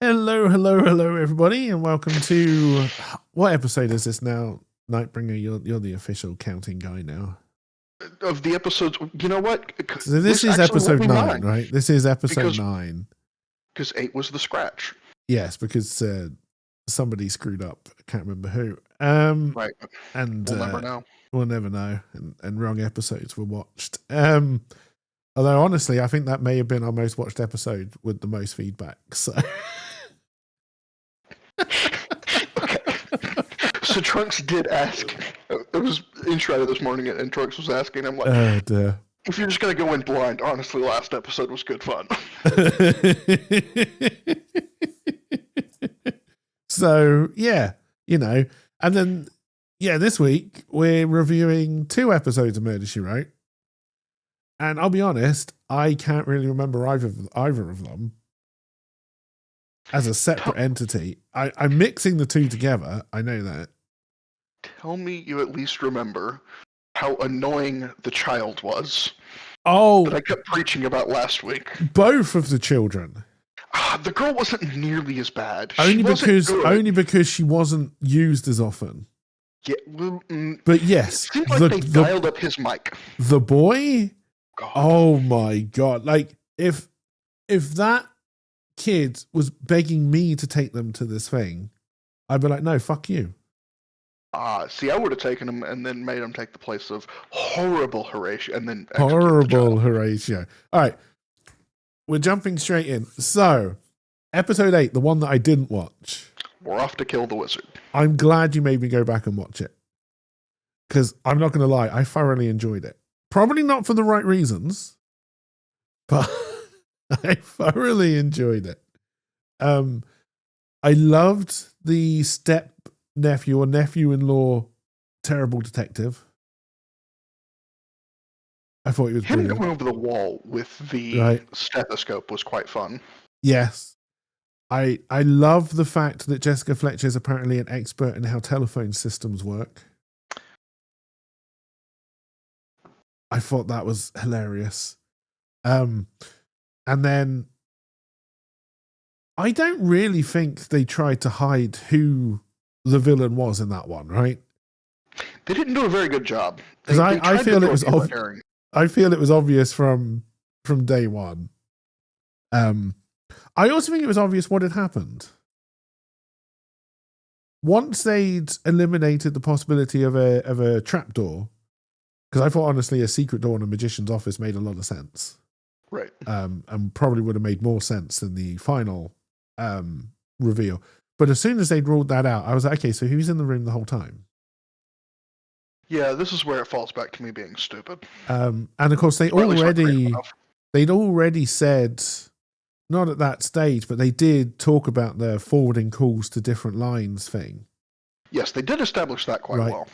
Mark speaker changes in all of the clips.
Speaker 1: Hello, hello, hello, everybody, and welcome to what episode is this now? Nightbringer, you're the official counting guy now.
Speaker 2: Of the episodes, you know what?
Speaker 1: So this is episode 9, right? This is episode 9.
Speaker 2: Because 8 was the scratch.
Speaker 1: Yes, because somebody screwed up. I can't remember who.
Speaker 2: Right.
Speaker 1: And
Speaker 2: we'll never know.
Speaker 1: We'll never know. And wrong episodes were watched. Although honestly, I think that may have been our most watched episode with the most feedback. So.
Speaker 2: Okay. So Trunks did ask. It was intro this morning, and Trunks was asking. I'm like,
Speaker 1: oh dear.
Speaker 2: If you're just gonna go in blind, honestly, last episode was good fun.
Speaker 1: So yeah, and then this week we're reviewing 2 episodes of Murder, She Wrote. And I'll be honest, I can't really remember either of them as a separate entity. I'm mixing the 2 together. I know that.
Speaker 2: Tell me you at least remember how annoying the child was.
Speaker 1: Oh,
Speaker 2: that I kept preaching about last week.
Speaker 1: Both of the children.
Speaker 2: The girl wasn't nearly as bad.
Speaker 1: Only because she wasn't used as often.
Speaker 2: Yeah, well,
Speaker 1: but yes,
Speaker 2: it seems like they dialed up his mic.
Speaker 1: The boy.
Speaker 2: God.
Speaker 1: Oh my God. Like if that kid was begging me to take them to this thing, I'd be like, no, fuck you.
Speaker 2: See, I would have taken him and then made him take the place of horrible Horatio and then
Speaker 1: horrible Horatio. All right. We're jumping straight in. So, episode 8, the one that I didn't watch.
Speaker 2: We're off to kill the wizard.
Speaker 1: I'm glad you made me go back and watch it. Because I'm not going to lie, I thoroughly enjoyed it. Probably not for the right reasons, but I thoroughly enjoyed it. I loved the step-nephew or nephew-in-law terrible detective. I thought he was brilliant.
Speaker 2: Him going over the wall with the stethoscope was quite fun.
Speaker 1: Yes. I love the fact that Jessica Fletcher is apparently an expert in how telephone systems work. I thought that was hilarious. And then I don't really think they tried to hide who the villain was in that one, right?
Speaker 2: They didn't do a very good job.
Speaker 1: Because I feel it was I feel it was obvious from day one. I also think it was obvious what had happened. Once they'd eliminated the possibility of a trapdoor, because I thought honestly a secret door in a magician's office made a lot of sense.
Speaker 2: Right.
Speaker 1: And probably would have made more sense than the final reveal. But as soon as they'd ruled that out, I was like, okay, so who's in the room the whole time?
Speaker 2: Yeah, this is where it falls back to me being stupid.
Speaker 1: And of course, they'd already said, not at that stage, but they did talk about the forwarding calls to different lines thing.
Speaker 2: Yes, they did establish that quite well.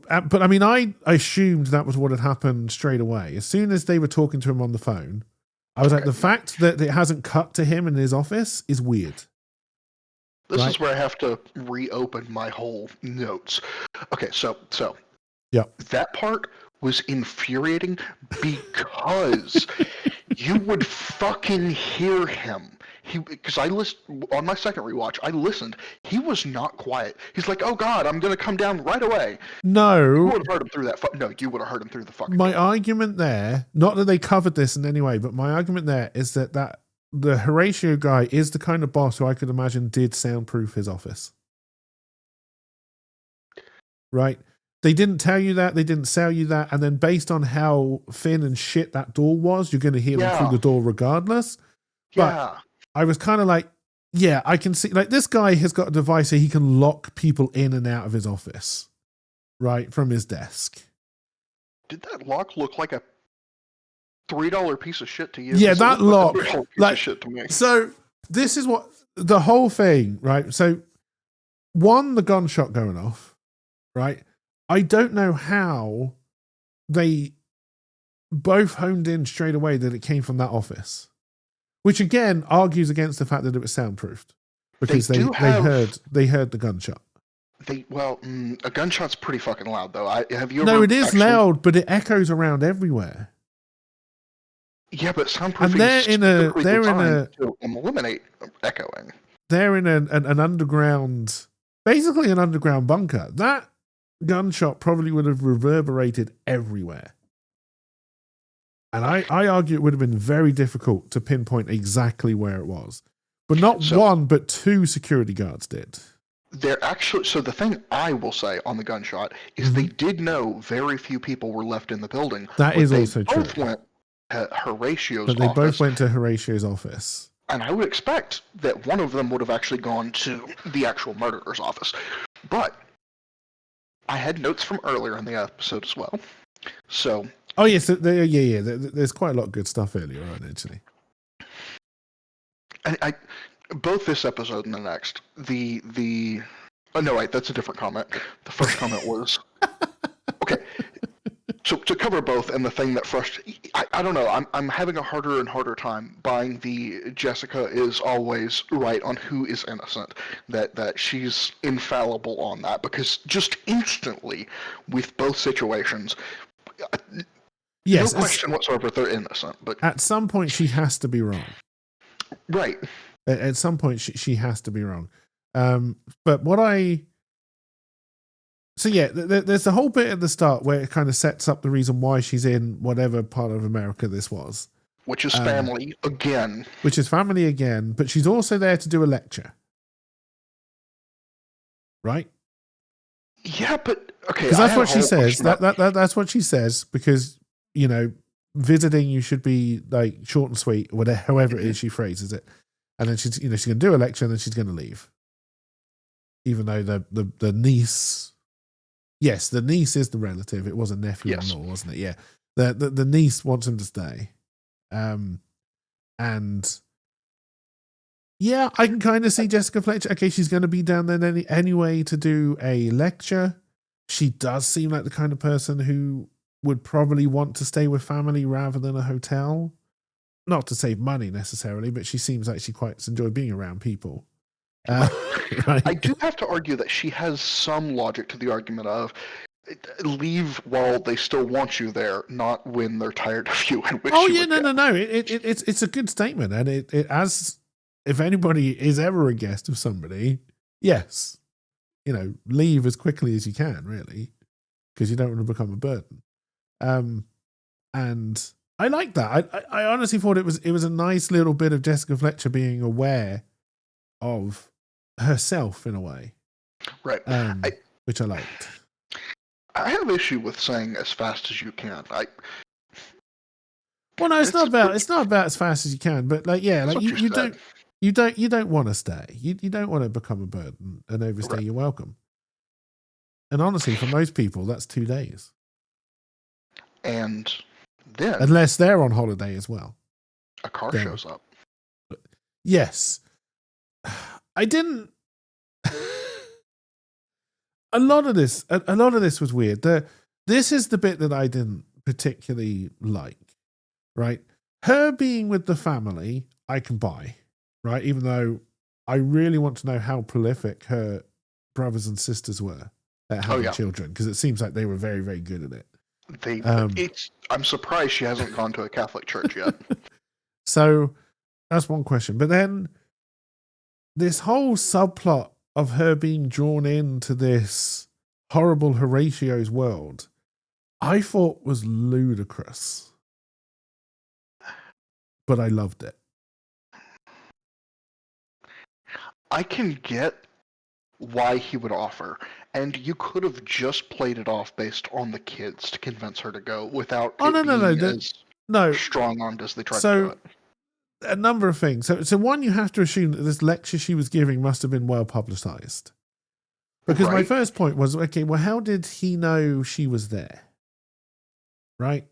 Speaker 1: But I mean, I assumed that was what had happened straight away. As soon as they were talking to him on the phone, I was like, the fact that it hasn't cut to him in his office is weird.
Speaker 2: This is where I have to reopen my whole notes. Okay, so
Speaker 1: yeah,
Speaker 2: that part was infuriating because you would fucking hear him. Because I listened on my second rewatch. I listened. He was not quiet. He's like, "Oh God, I'm gonna come down right away."
Speaker 1: No,
Speaker 2: you would have heard him through that. No, you would have heard him through the fucking.
Speaker 1: My argument there, not that they covered this in any way, but my argument there is that the Horatio guy is the kind of boss who I could imagine did soundproof his office. Right? They didn't tell you that. They didn't sell you that. And then based on how thin and shit that door was, you're going to hear them through the door regardless. But I was kind of like, yeah, I can see, like, this guy has got a device so he can lock people in and out of his office, right, from his desk.
Speaker 2: Did that lock look like a $3 piece of shit to you?
Speaker 1: Yeah, that lock.
Speaker 2: Like, shit to me.
Speaker 1: So this is what the whole thing, right? So one, the gunshot going off, right? I don't know how they both honed in straight away that it came from that office, which again argues against the fact that it was soundproofed because they heard the gunshot.
Speaker 2: A gunshot's pretty fucking loud though. Have you?
Speaker 1: No, it is loud, but it echoes around everywhere.
Speaker 2: Yeah, but soundproofing
Speaker 1: and they're in a
Speaker 2: to eliminate echoing.
Speaker 1: they're in an underground, basically an underground bunker. That gunshot probably would have reverberated everywhere. And I argue it would have been very difficult to pinpoint exactly where it was. But not one, but two security guards did.
Speaker 2: They're actually, so the thing I will say on the gunshot is they did know very few people were left in the building.
Speaker 1: That is also true.
Speaker 2: Both went to Horatio's
Speaker 1: but they
Speaker 2: office.
Speaker 1: both went to Horatio's office.
Speaker 2: And I would expect that one of them would have actually gone to the actual murderer's office. But I had notes from earlier in the episode as well. So.
Speaker 1: Oh, yes. Yeah. There's quite a lot of good stuff earlier on, actually.
Speaker 2: I both this episode and the next, oh, no, wait, that's a different comment. The first comment was, okay, so to cover both, and the thing that frustrates, I don't know, I'm having a harder and harder time buying the Jessica is always right on who is innocent, that she's infallible on that, because just instantly, with both situations,
Speaker 1: yes,
Speaker 2: no question whatsoever they're innocent. But
Speaker 1: at some point, she has to be wrong.
Speaker 2: Right.
Speaker 1: At some point, she has to be wrong. But so yeah, there's a whole bit at the start where it kind of sets up the reason why she's in whatever part of America this was.
Speaker 2: Which is family again.
Speaker 1: Which is family again, but she's also there to do a lecture. Right?
Speaker 2: Yeah, but okay.
Speaker 1: Because that's what she says. That's what she says, because, you know, visiting you should be like short and sweet, whatever, however it is she phrases it. And then she's going to do a lecture and then she's going to leave. Even though the niece, yes, the niece is the relative. It was a nephew-in-law, wasn't it? Yeah. The niece wants him to stay. And yeah, I can kind of see Jessica Fletcher. Okay, she's going to be down there anyway to do a lecture. She does seem like the kind of person who would probably want to stay with family rather than a hotel. Not to save money necessarily, but she seems like she quite enjoys being around people. Right?
Speaker 2: I do have to argue that she has some logic to the argument of leave while they still want you there, not when they're tired of you. No.
Speaker 1: It's a good statement, and it as if anybody is ever a guest of somebody, yes, you know, leave as quickly as you can, really, because you don't want to become a burden. And I like that. I honestly thought it was a nice little bit of Jessica Fletcher being aware of herself in a way,
Speaker 2: right?
Speaker 1: Which I liked.
Speaker 2: I have issue with saying as fast as you can.
Speaker 1: Well, no, it's not about as fast as you can, but like, yeah, like you don't want to stay. You don't want to become a burden and overstay your welcome. And honestly, for most people, that's 2 days.
Speaker 2: And then,
Speaker 1: unless they're on holiday as well,
Speaker 2: a car shows up.
Speaker 1: Yes, I didn't. A lot of this was weird. This is the bit that I didn't particularly like. Right, her being with the family, I can buy. Right, even though I really want to know how prolific her brothers and sisters were at having children, because it seems like they were very, very good at it.
Speaker 2: I'm surprised she hasn't gone to a Catholic church yet.
Speaker 1: So that's one question. But then this whole subplot of her being drawn into this horrible Horatio's world, I thought was ludicrous. But I loved it.
Speaker 2: I can get why he would offer, and you could have just played it off based on the kids to convince her to go without as strong-armed as they tried to do it.
Speaker 1: A number of things. So one, you have to assume that this lecture she was giving must have been well publicized. Because my first point was, okay, well, how did he know she was there? Right?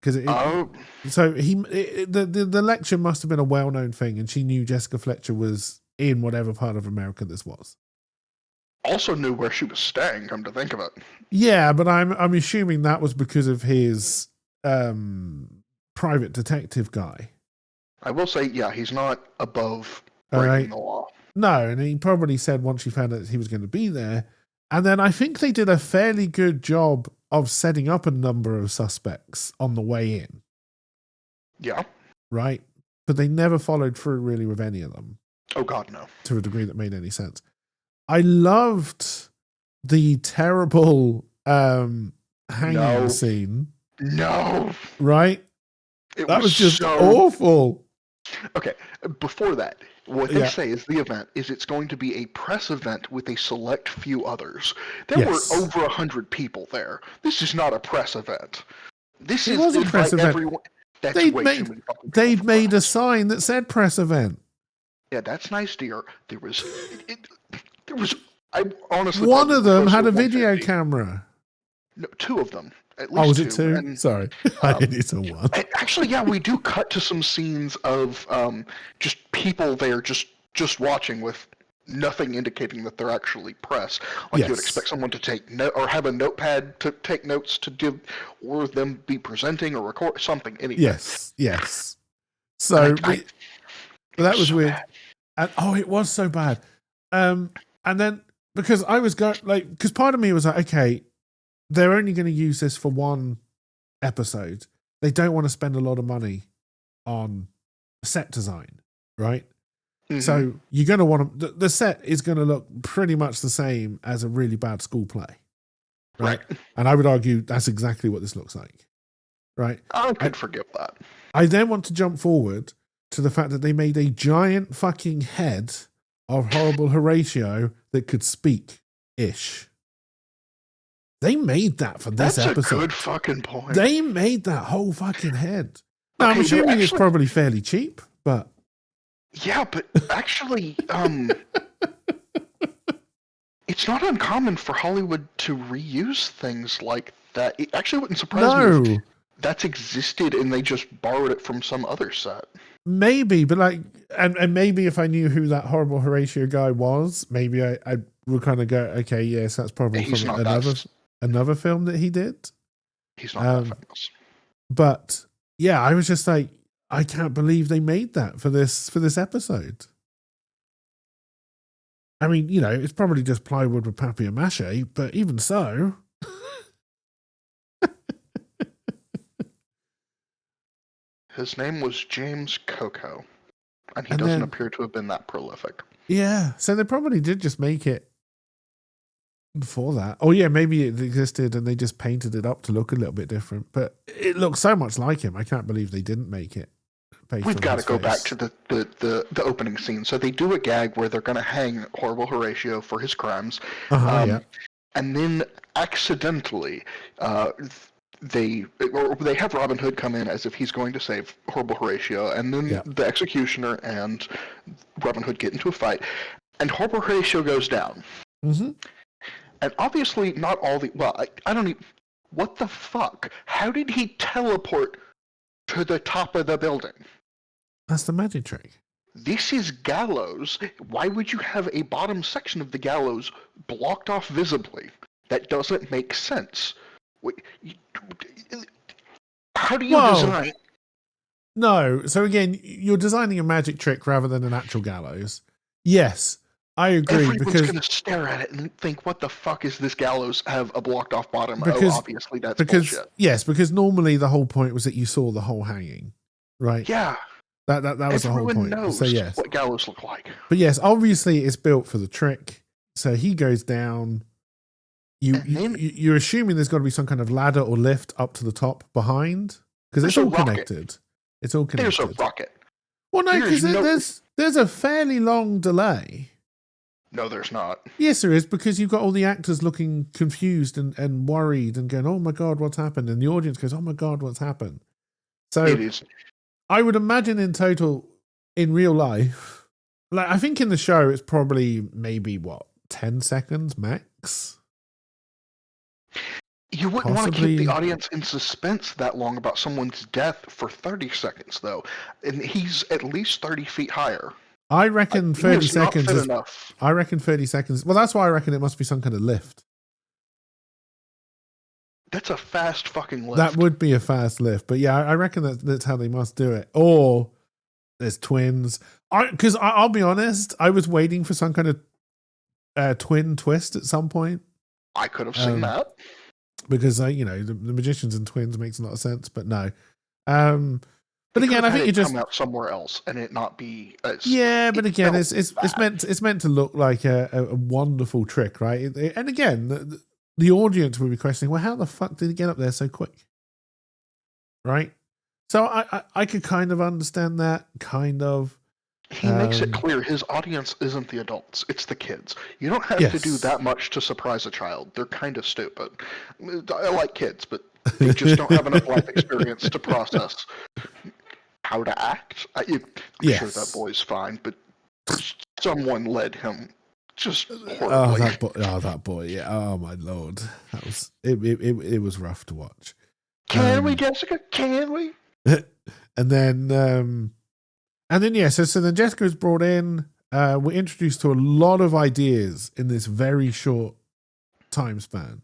Speaker 1: Because the lecture must have been a well-known thing, and she knew Jessica Fletcher was in whatever part of America this was.
Speaker 2: Also knew where she was staying, come to think of it.
Speaker 1: Yeah, but I'm assuming that was because of his private detective guy.
Speaker 2: I will say, yeah, he's not above breaking the law.
Speaker 1: No, and he probably said once she found out that he was going to be there. And then I think they did a fairly good job of setting up a number of suspects on the way in.
Speaker 2: Yeah.
Speaker 1: Right? But they never followed through really with any of them.
Speaker 2: Oh God, no.
Speaker 1: to a degree that made any sense. I loved the terrible hanging
Speaker 2: No.
Speaker 1: scene.
Speaker 2: No.
Speaker 1: Right?
Speaker 2: It
Speaker 1: That was just
Speaker 2: so
Speaker 1: awful.
Speaker 2: okay. Before that, what they
Speaker 1: Yeah.
Speaker 2: say is the event is it's going to be a press event with a select few others. There
Speaker 1: Yes.
Speaker 2: were over 100 people there. This is not a press event. This
Speaker 1: It
Speaker 2: is
Speaker 1: was a press
Speaker 2: invite
Speaker 1: event.
Speaker 2: everyone. That's
Speaker 1: They'd
Speaker 2: way too many fucking people
Speaker 1: they'd
Speaker 2: for
Speaker 1: made a
Speaker 2: press.
Speaker 1: sign that said press event.
Speaker 2: Yeah, that's nice, dear. There was, there was. I honestly
Speaker 1: One
Speaker 2: probably
Speaker 1: of them
Speaker 2: closer
Speaker 1: had
Speaker 2: to
Speaker 1: a video
Speaker 2: 150.
Speaker 1: camera.
Speaker 2: No, two of them, at
Speaker 1: Oh,
Speaker 2: least
Speaker 1: was it
Speaker 2: two.
Speaker 1: 2?
Speaker 2: And
Speaker 1: Sorry. I only saw one.
Speaker 2: actually, yeah, we do cut to some scenes of just people there just watching with nothing indicating that they're actually press. Like you would expect someone to take note or have a notepad to take notes to give, or them be presenting or record something. Anything.
Speaker 1: Yes. So that was
Speaker 2: so
Speaker 1: weird.
Speaker 2: bad.
Speaker 1: And it was so bad. And then because I was going because part of me was like, okay, they're only going to use this for one episode. They don't want to spend a lot of money on set design, right?
Speaker 2: Mm-hmm.
Speaker 1: So you're going to want to, the set is going to look pretty much the same as a really bad school play, right? And I would argue that's exactly what this looks like, right?
Speaker 2: I could forgive that.
Speaker 1: I then want to jump forward to the fact that they made a giant fucking head of horrible Horatio that could speak-ish. They made that for this episode.
Speaker 2: That's a good fucking point.
Speaker 1: They made that whole fucking head. Now,
Speaker 2: Okay,
Speaker 1: I'm assuming
Speaker 2: actually,
Speaker 1: it's probably fairly cheap, but...
Speaker 2: Yeah, but actually, it's not uncommon for Hollywood to reuse things like that. It actually wouldn't surprise me if that's existed and they just borrowed it from some other set.
Speaker 1: Maybe, but like, and maybe if I knew who that horrible Horatio guy was, maybe I would kind of go, okay, yes, that's probably from another film that he did.
Speaker 2: He's not that famous.
Speaker 1: But yeah, I was just like, I can't believe they made that for this episode. I mean, you know, it's probably just plywood with papier-mâché, but even so.
Speaker 2: His name was James Coco, and he doesn't appear to have been that prolific.
Speaker 1: Yeah, so they probably did just make it before that. Oh yeah, maybe it existed and they just painted it up to look a little bit different, but it looks so much like him. I can't believe they didn't make it.
Speaker 2: We've got to go back to the opening scene. So they do a gag where they're going to hang horrible Horatio for his crimes,
Speaker 1: yeah.
Speaker 2: And then accidentally they have Robin Hood come in as if he's going to save horrible Horatio, and then the executioner and Robin Hood get into a fight, and horrible Horatio goes down.
Speaker 1: Mm-hmm.
Speaker 2: And obviously not all the... Well, I don't even... What the fuck? How did he teleport to the top of the building?
Speaker 1: That's the magic trick.
Speaker 2: This is gallows. Why would you have a bottom section of the gallows blocked off visibly? That doesn't make sense. How do you design...
Speaker 1: No. So again, you're designing a magic trick rather than an actual gallows. Yes, I agree.
Speaker 2: Everyone's going to stare at it and think, what the fuck is this gallows have a blocked off bottom? Obviously that's bullshit.
Speaker 1: Yes, because normally the whole point was that you saw the whole hanging, right?
Speaker 2: Yeah.
Speaker 1: That was the whole point.
Speaker 2: Everyone knows what gallows look like.
Speaker 1: But yes, obviously it's built for the trick. So he goes down. You're assuming there's got to be some kind of ladder or lift up to the top behind, because it's all connected. It's all connected.
Speaker 2: There's a rocket.
Speaker 1: Well, no, because there's a fairly long delay.
Speaker 2: No, there's not.
Speaker 1: Yes, there is, because you've got all the actors looking confused and worried and going, "Oh my god, what's happened?" And the audience goes, "Oh my god, what's happened?" So
Speaker 2: it is.
Speaker 1: I would imagine in total, in real life, like I think in the show, it's probably maybe 10 seconds max.
Speaker 2: You wouldn't want to keep the audience in suspense that long about someone's death for 30 seconds, though. And he's at least 30 feet higher.
Speaker 1: I reckon 30 seconds
Speaker 2: is enough.
Speaker 1: I reckon 30 seconds. Well, that's why I reckon it must be some kind of lift.
Speaker 2: That's a fast fucking lift.
Speaker 1: That would be a fast lift. But yeah, I reckon that's how they must do it. Or there's twins. Because I'll be honest, I was waiting for some kind of twin twist at some point.
Speaker 2: I could have seen that.
Speaker 1: Because, the magicians and twins makes a lot of sense. But no. But again, I think you just
Speaker 2: come out somewhere else and it not be as
Speaker 1: but again, it's meant to look like a wonderful trick, right? And again, the audience will be questioning, well, how the fuck did he get up there so quick, right? So I could kind of understand that, kind of.
Speaker 2: He makes it clear his audience isn't the adults, it's the kids. You don't have to do that much to surprise a child. They're kind of stupid. I like kids, but they just don't have enough life experience to process how to act. I'm sure that boy's fine, but someone led him just horribly.
Speaker 1: That boy, yeah. Oh my lord, that was it was rough to watch.
Speaker 2: Can we, Jessica? Can we?
Speaker 1: And then yeah, so then Jessica is brought in. We're introduced to a lot of ideas in this very short time span.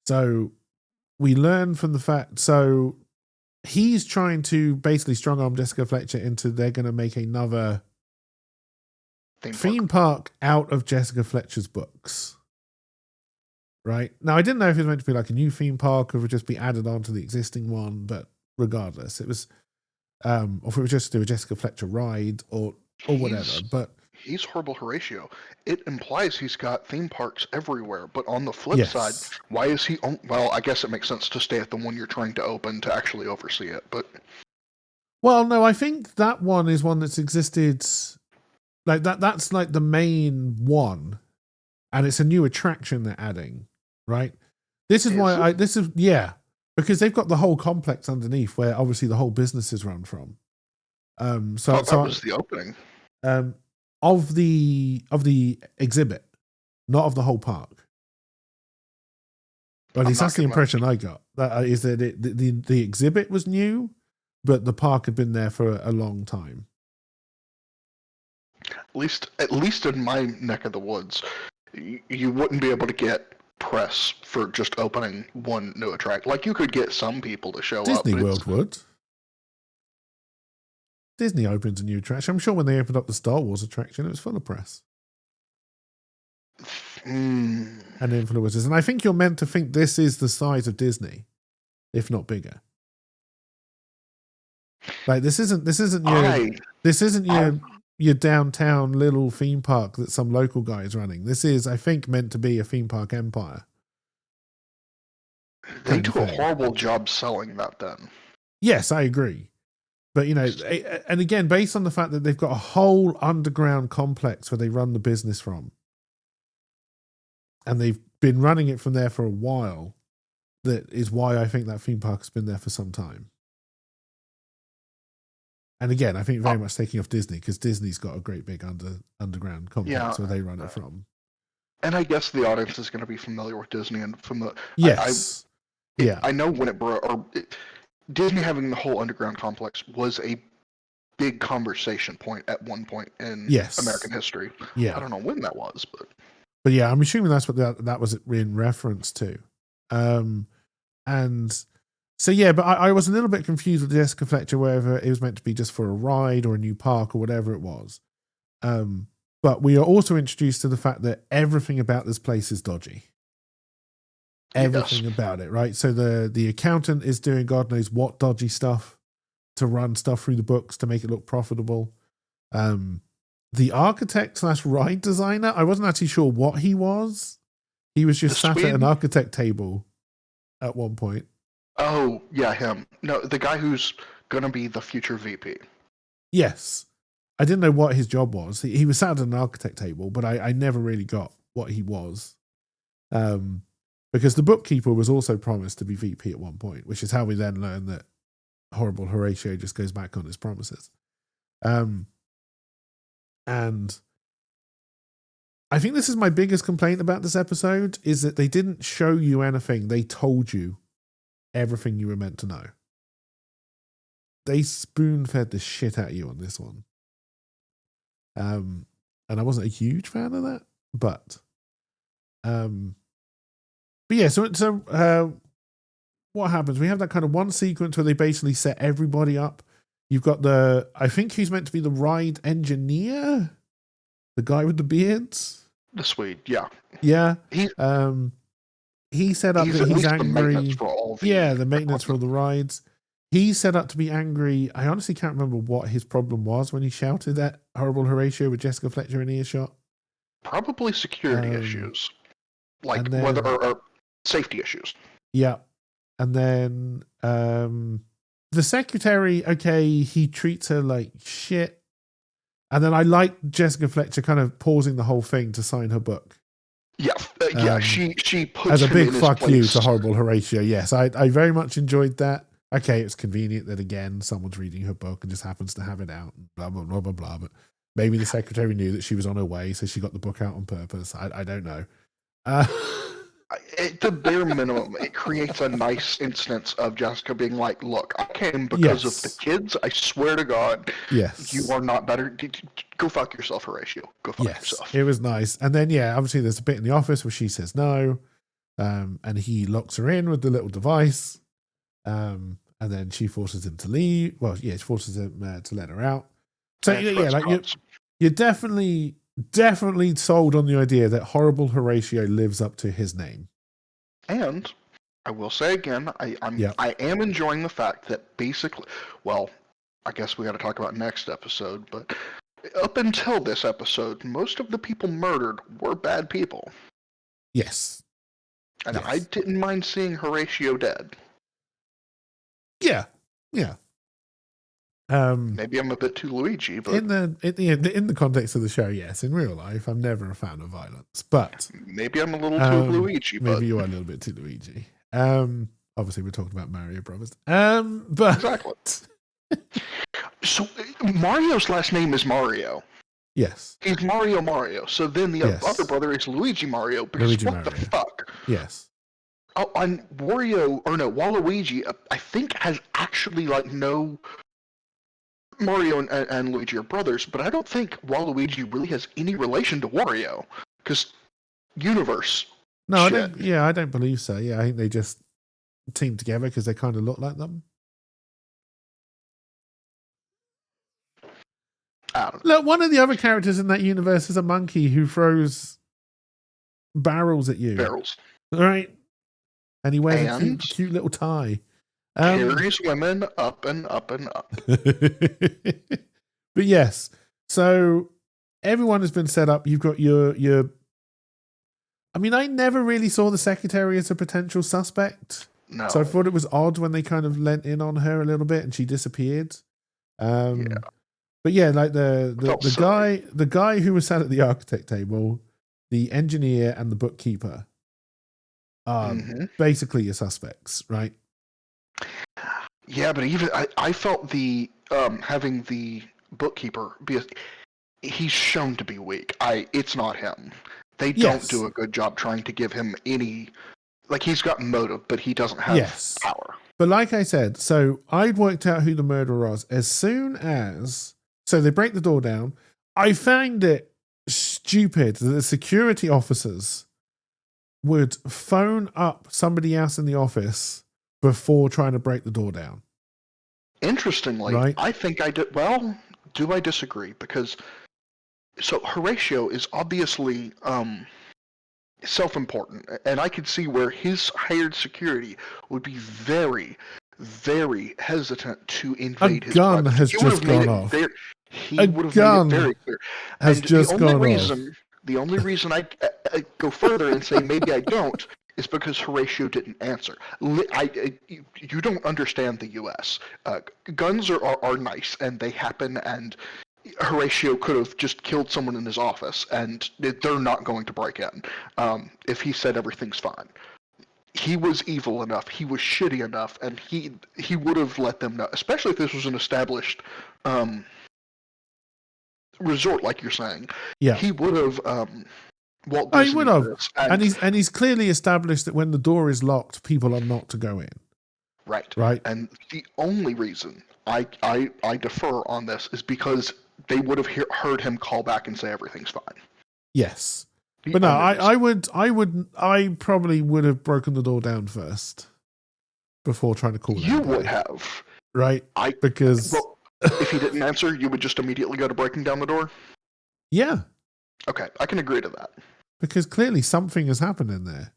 Speaker 1: So we learn from the fact, so he's trying to basically strong arm Jessica Fletcher into they're going to make another theme park out of Jessica Fletcher's books. Right? Now, I didn't know if it was meant to be like a new theme park or if it would just be added on to the existing one, but regardless, it was, or if it was just to do a Jessica Fletcher ride or whatever. But
Speaker 2: he's horrible Horatio. It implies he's got theme parks everywhere, but on the flip side, why is he? Well, I guess it makes sense to stay at the one you're trying to open to actually oversee it. But
Speaker 1: well, no, I think that one is one that's existed like that. That's like the main one, and it's a new attraction they're adding. Right? This is why because they've got the whole complex underneath where obviously the whole business is run from. So
Speaker 2: that was the opening.
Speaker 1: Of the exhibit, not of the whole park. Well, at least that's the impression I got. That is that the exhibit was new, but the park had been there for a long time.
Speaker 2: At least in my neck of the woods, you wouldn't be able to get press for just opening one new attraction. Like you could get some people to show up.
Speaker 1: Disney World would. Disney opens a new attraction. I'm sure when they opened up the Star Wars attraction, it was full of press and influencers. And I think you're meant to think this is the size of Disney, if not bigger. Like this isn't your downtown little theme park that some local guy is running. This is, I think, meant to be a theme park empire.
Speaker 2: They do a horrible job selling that then.
Speaker 1: Yes, I agree. But, and again, based on the fact that they've got a whole underground complex where they run the business from, and they've been running it from there for a while, that is why I think that theme park has been there for some time. And again, I think very much taking off Disney, because Disney's got a great big underground complex where they run it from.
Speaker 2: And I guess the audience is going to be familiar with Disney and familiar.
Speaker 1: Yes.
Speaker 2: I know when it broke. Disney having the whole underground complex was a big conversation point at one point in American history. Yeah. I don't know when that was, but
Speaker 1: yeah, I'm assuming that's what that was in reference to. And so, yeah, but I was a little bit confused with Jessica Fletcher, whether it was meant to be just for a ride or a new park or whatever it was. But we are also introduced to the fact that everything about this place is dodgy. Everything about it, right? So the accountant is doing God knows what dodgy stuff to run stuff through the books to make it look profitable. The architect / ride designer, I wasn't actually sure what he was. He was just sat at an architect table at one point.
Speaker 2: Oh, yeah, him. No, the guy who's going to be the future VP.
Speaker 1: Yes. I didn't know what his job was. He was sat at an architect table, but I never really got what he was. Because the bookkeeper was also promised to be VP at one point, which is how we then learn that horrible Horatio just goes back on his promises. And I think this is my biggest complaint about this episode, is that they didn't show you anything. They told you everything you were meant to know. They spoon-fed the shit out of you on this one. And I wasn't a huge fan of that, but yeah, so what happens? We have that kind of one sequence where they basically set everybody up. You've got I think he's meant to be the ride engineer, the guy with the beards.
Speaker 2: The Swede, yeah.
Speaker 1: Yeah. He set up that he's angry.
Speaker 2: The maintenance for all
Speaker 1: the maintenance for all the rides. He set up to be angry. I honestly can't remember what his problem was when he shouted at horrible Horatio with Jessica Fletcher in earshot.
Speaker 2: Probably security issues, like
Speaker 1: and then-
Speaker 2: whether or safety issues.
Speaker 1: Yeah. And then the secretary, okay, he treats her like shit. And then I like Jessica Fletcher kind of pausing the whole thing to sign her book.
Speaker 2: Yeah, she puts
Speaker 1: as a
Speaker 2: him
Speaker 1: big
Speaker 2: in his
Speaker 1: fuck you
Speaker 2: place.
Speaker 1: to horrible Horatio. Yes, I very much enjoyed that. Okay, it's convenient that again someone's reading her book and just happens to have it out. And blah blah blah blah blah. But maybe the secretary knew that she was on her way, so she got the book out on purpose. I don't know.
Speaker 2: At the bare minimum, it creates a nice instance of Jessica being like, "Look, I came because of the kids. I swear to God,
Speaker 1: yes,
Speaker 2: you are not better. Go fuck yourself, Horatio. Go fuck yourself."
Speaker 1: It was nice. And then obviously there's a bit in the office where she says no, and he locks her in with the little device, and then she forces him to leave. Well, she forces him to let her out. So like you're definitely sold on the idea that horrible Horatio lives up to his name.
Speaker 2: And I will say again, I am enjoying the fact that basically, well, I guess we got to talk about next episode, but up until this episode, most of the people murdered were bad people.
Speaker 1: Yes.
Speaker 2: And I didn't mind seeing Horatio dead.
Speaker 1: Yeah.
Speaker 2: Maybe I'm a bit too Luigi, but
Speaker 1: in the context of the show, yes. In real life, I'm never a fan of violence, but
Speaker 2: maybe I'm a little too Luigi.
Speaker 1: Maybe you are a little bit too Luigi. Obviously, we're talking about Mario Brothers. But
Speaker 2: exactly. So Mario's last name is Mario.
Speaker 1: Yes,
Speaker 2: he's Mario. So then the other brother is Luigi Mario. Because
Speaker 1: Luigi
Speaker 2: what
Speaker 1: Mario.
Speaker 2: the fuck?
Speaker 1: Yes.
Speaker 2: Oh, and Waluigi, I think has actually no. Mario and Luigi are brothers, but I don't think Waluigi really has any relation to Wario, because universe.
Speaker 1: No,
Speaker 2: shit.
Speaker 1: I don't believe so. Yeah, I think they just team together because they kind of look like them.
Speaker 2: I don't know.
Speaker 1: Look, one of the other characters in that universe is a monkey who throws barrels at you.
Speaker 2: Barrels.
Speaker 1: Right? And he wears a cute little tie.
Speaker 2: Carries women up and up and up.
Speaker 1: But yes, so everyone has been set up. You've got your. I mean, I never really saw the secretary as a potential suspect.
Speaker 2: No.
Speaker 1: So I thought it was odd when they kind of lent in on her a little bit and she disappeared. But yeah, like the guy who was sat at the architect table, the engineer and the bookkeeper are basically your suspects, right?
Speaker 2: Yeah, but even I felt the having the bookkeeper he's shown to be weak. It's not him. They don't do a good job trying to give him any he's got motive, but he doesn't have power.
Speaker 1: But like I said, so I'd worked out who the murderer was as soon as they break the door down. I found it stupid that the security officers would phone up somebody else in the office before trying to break the door down.
Speaker 2: Interestingly, right? I think I did. Well, do I disagree? Because Horatio is obviously self-important, and I could see where his hired security would be very, very hesitant to invade his
Speaker 1: gun
Speaker 2: privacy.
Speaker 1: Has just gone off.
Speaker 2: He would have made it very clear.
Speaker 1: Has just gone off.
Speaker 2: The only reason I go further and say maybe I don't is because Horatio didn't answer. You don't understand the U.S. Guns are nice, and they happen, and Horatio could have just killed someone in his office, and they're not going to break in if he said everything's fine. He was evil enough, he was shitty enough, and he would have let them know, especially if this was an established resort, like you're saying.
Speaker 1: Yeah.
Speaker 2: He would have Walt
Speaker 1: Disney. He would have.
Speaker 2: And
Speaker 1: he's clearly established that when the door is locked, people are not to go in. Right.
Speaker 2: And the only reason I defer on this is because they would have heard him call back and say everything's fine.
Speaker 1: Yes. But no, I probably would have broken the door down first before trying to call him.
Speaker 2: You would have.
Speaker 1: Right? Because
Speaker 2: if he didn't answer, you would just immediately go to breaking down the door?
Speaker 1: Yeah.
Speaker 2: Okay, I can agree to that.
Speaker 1: Because clearly something has happened in there.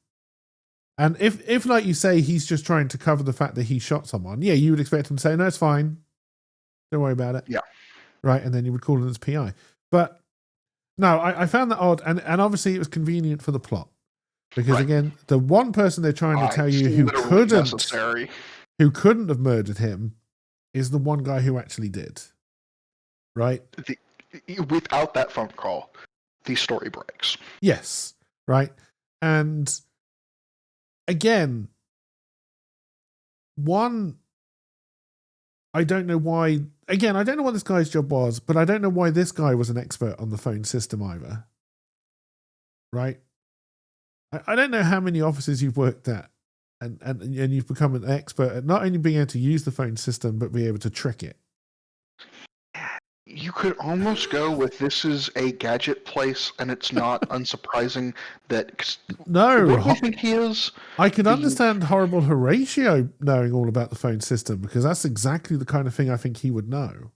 Speaker 1: And if like you say, he's just trying to cover the fact that he shot someone, yeah, you would expect him to say, no, it's fine. Don't worry about it.
Speaker 2: Yeah.
Speaker 1: Right. And then you would call it as PI. But no, I found that odd. And obviously it was convenient for the plot. Because again, the one person they're trying to tell you who couldn't have murdered him is the one guy who actually did. Right?
Speaker 2: Without that phone call, the story breaks.
Speaker 1: Yes. Right. And again, I don't know why. Again, I don't know what this guy's job was, but I don't know why this guy was an expert on the phone system either. Right? I don't know how many offices you've worked at and you've become an expert at not only being able to use the phone system, but be able to trick it.
Speaker 2: You could almost go with this is a gadget place, and it's not unsurprising that.
Speaker 1: No,
Speaker 2: what do you think he is?
Speaker 1: I can understand horrible Horatio knowing all about the phone system because that's exactly the kind of thing I think he would know.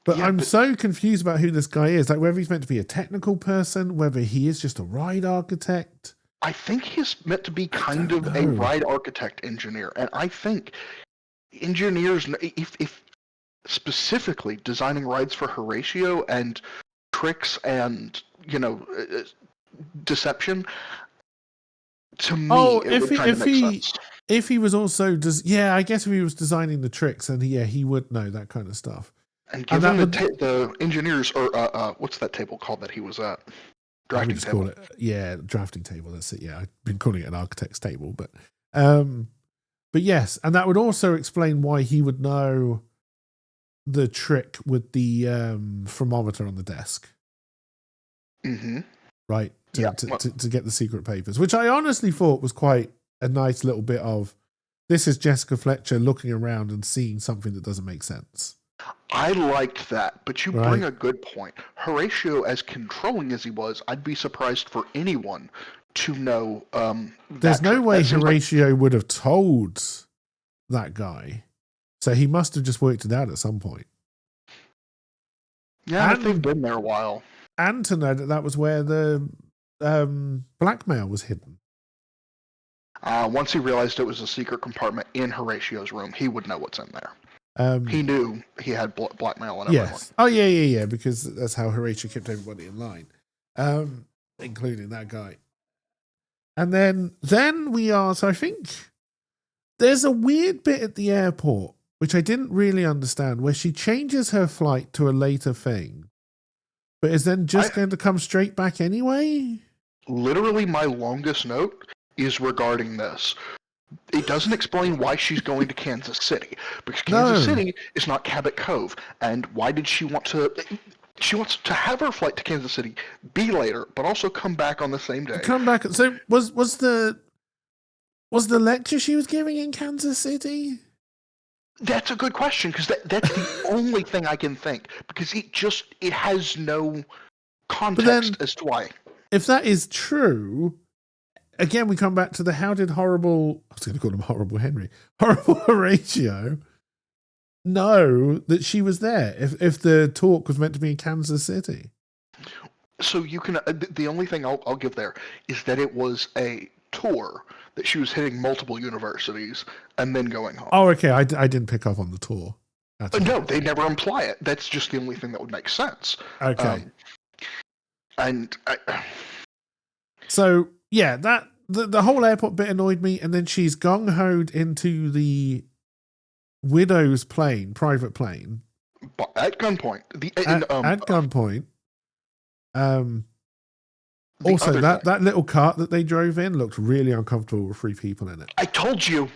Speaker 1: But I'm so confused about who this guy is. Like whether he's meant to be a technical person, whether he is just a ride architect.
Speaker 2: I think he's meant to be kind of a ride architect engineer, and I think engineers, if specifically designing rides for Horatio and tricks and deception, to me
Speaker 1: if he was also I guess if he was designing the tricks, then he would know that kind of stuff.
Speaker 2: And given the engineers, or what's that table called that he was at? Drafting table.
Speaker 1: Drafting table. That's it. Yeah, I've been calling it an architect's table, but yes, and that would also explain why he would know the trick with the thermometer on the desk.
Speaker 2: Mm-hmm.
Speaker 1: Right. To get the secret papers, which I honestly thought was quite a nice little bit of, this is Jessica Fletcher looking around and seeing something that doesn't make sense.
Speaker 2: I liked that, but you bring a good point. Horatio, as controlling as he was, I'd be surprised for anyone to know.
Speaker 1: There's no way Horatio would have told that guy. So he must have just worked it out at some point.
Speaker 2: Yeah, and they've been there a while.
Speaker 1: And to know that was where the blackmail was hidden.
Speaker 2: Once he realized it was a secret compartment in Horatio's room, he would know what's in there. He knew he had blackmail on everyone.
Speaker 1: Yes. Oh, yeah, because that's how Horatio kept everybody in line, including that guy. And then we are, so I think there's a weird bit at the airport, which I didn't really understand, where she changes her flight to a later thing, but is then just going to come straight back anyway?
Speaker 2: Literally, my longest note is regarding this. It doesn't explain why she's going to Kansas City, because Kansas City is not Cabot Cove. And why did she want to? She wants to have her flight to Kansas City be later, but also come back on the same day.
Speaker 1: Come back. So was the lecture she was giving in Kansas City?
Speaker 2: That's a good question, because that's the only thing I can think, because it has no context as to why.
Speaker 1: If that is true, again, we come back to I was going to call him Horrible Henry, Horrible Horatio, know that she was there if the talk was meant to be in Kansas City.
Speaker 2: So you can, the only thing I'll give there is that it was a tour that she was hitting multiple universities and then going home.
Speaker 1: Oh, okay. I didn't pick up on the tour.
Speaker 2: No, they never imply it. That's just the only thing that would make sense.
Speaker 1: Okay.
Speaker 2: So
Speaker 1: yeah, that the whole airport bit annoyed me, and then she's gung-hoed into the widow's plane, private plane,
Speaker 2: at gunpoint.
Speaker 1: At gunpoint. Also, that little cart that they drove in looked really uncomfortable with 3 people in it.
Speaker 2: I told you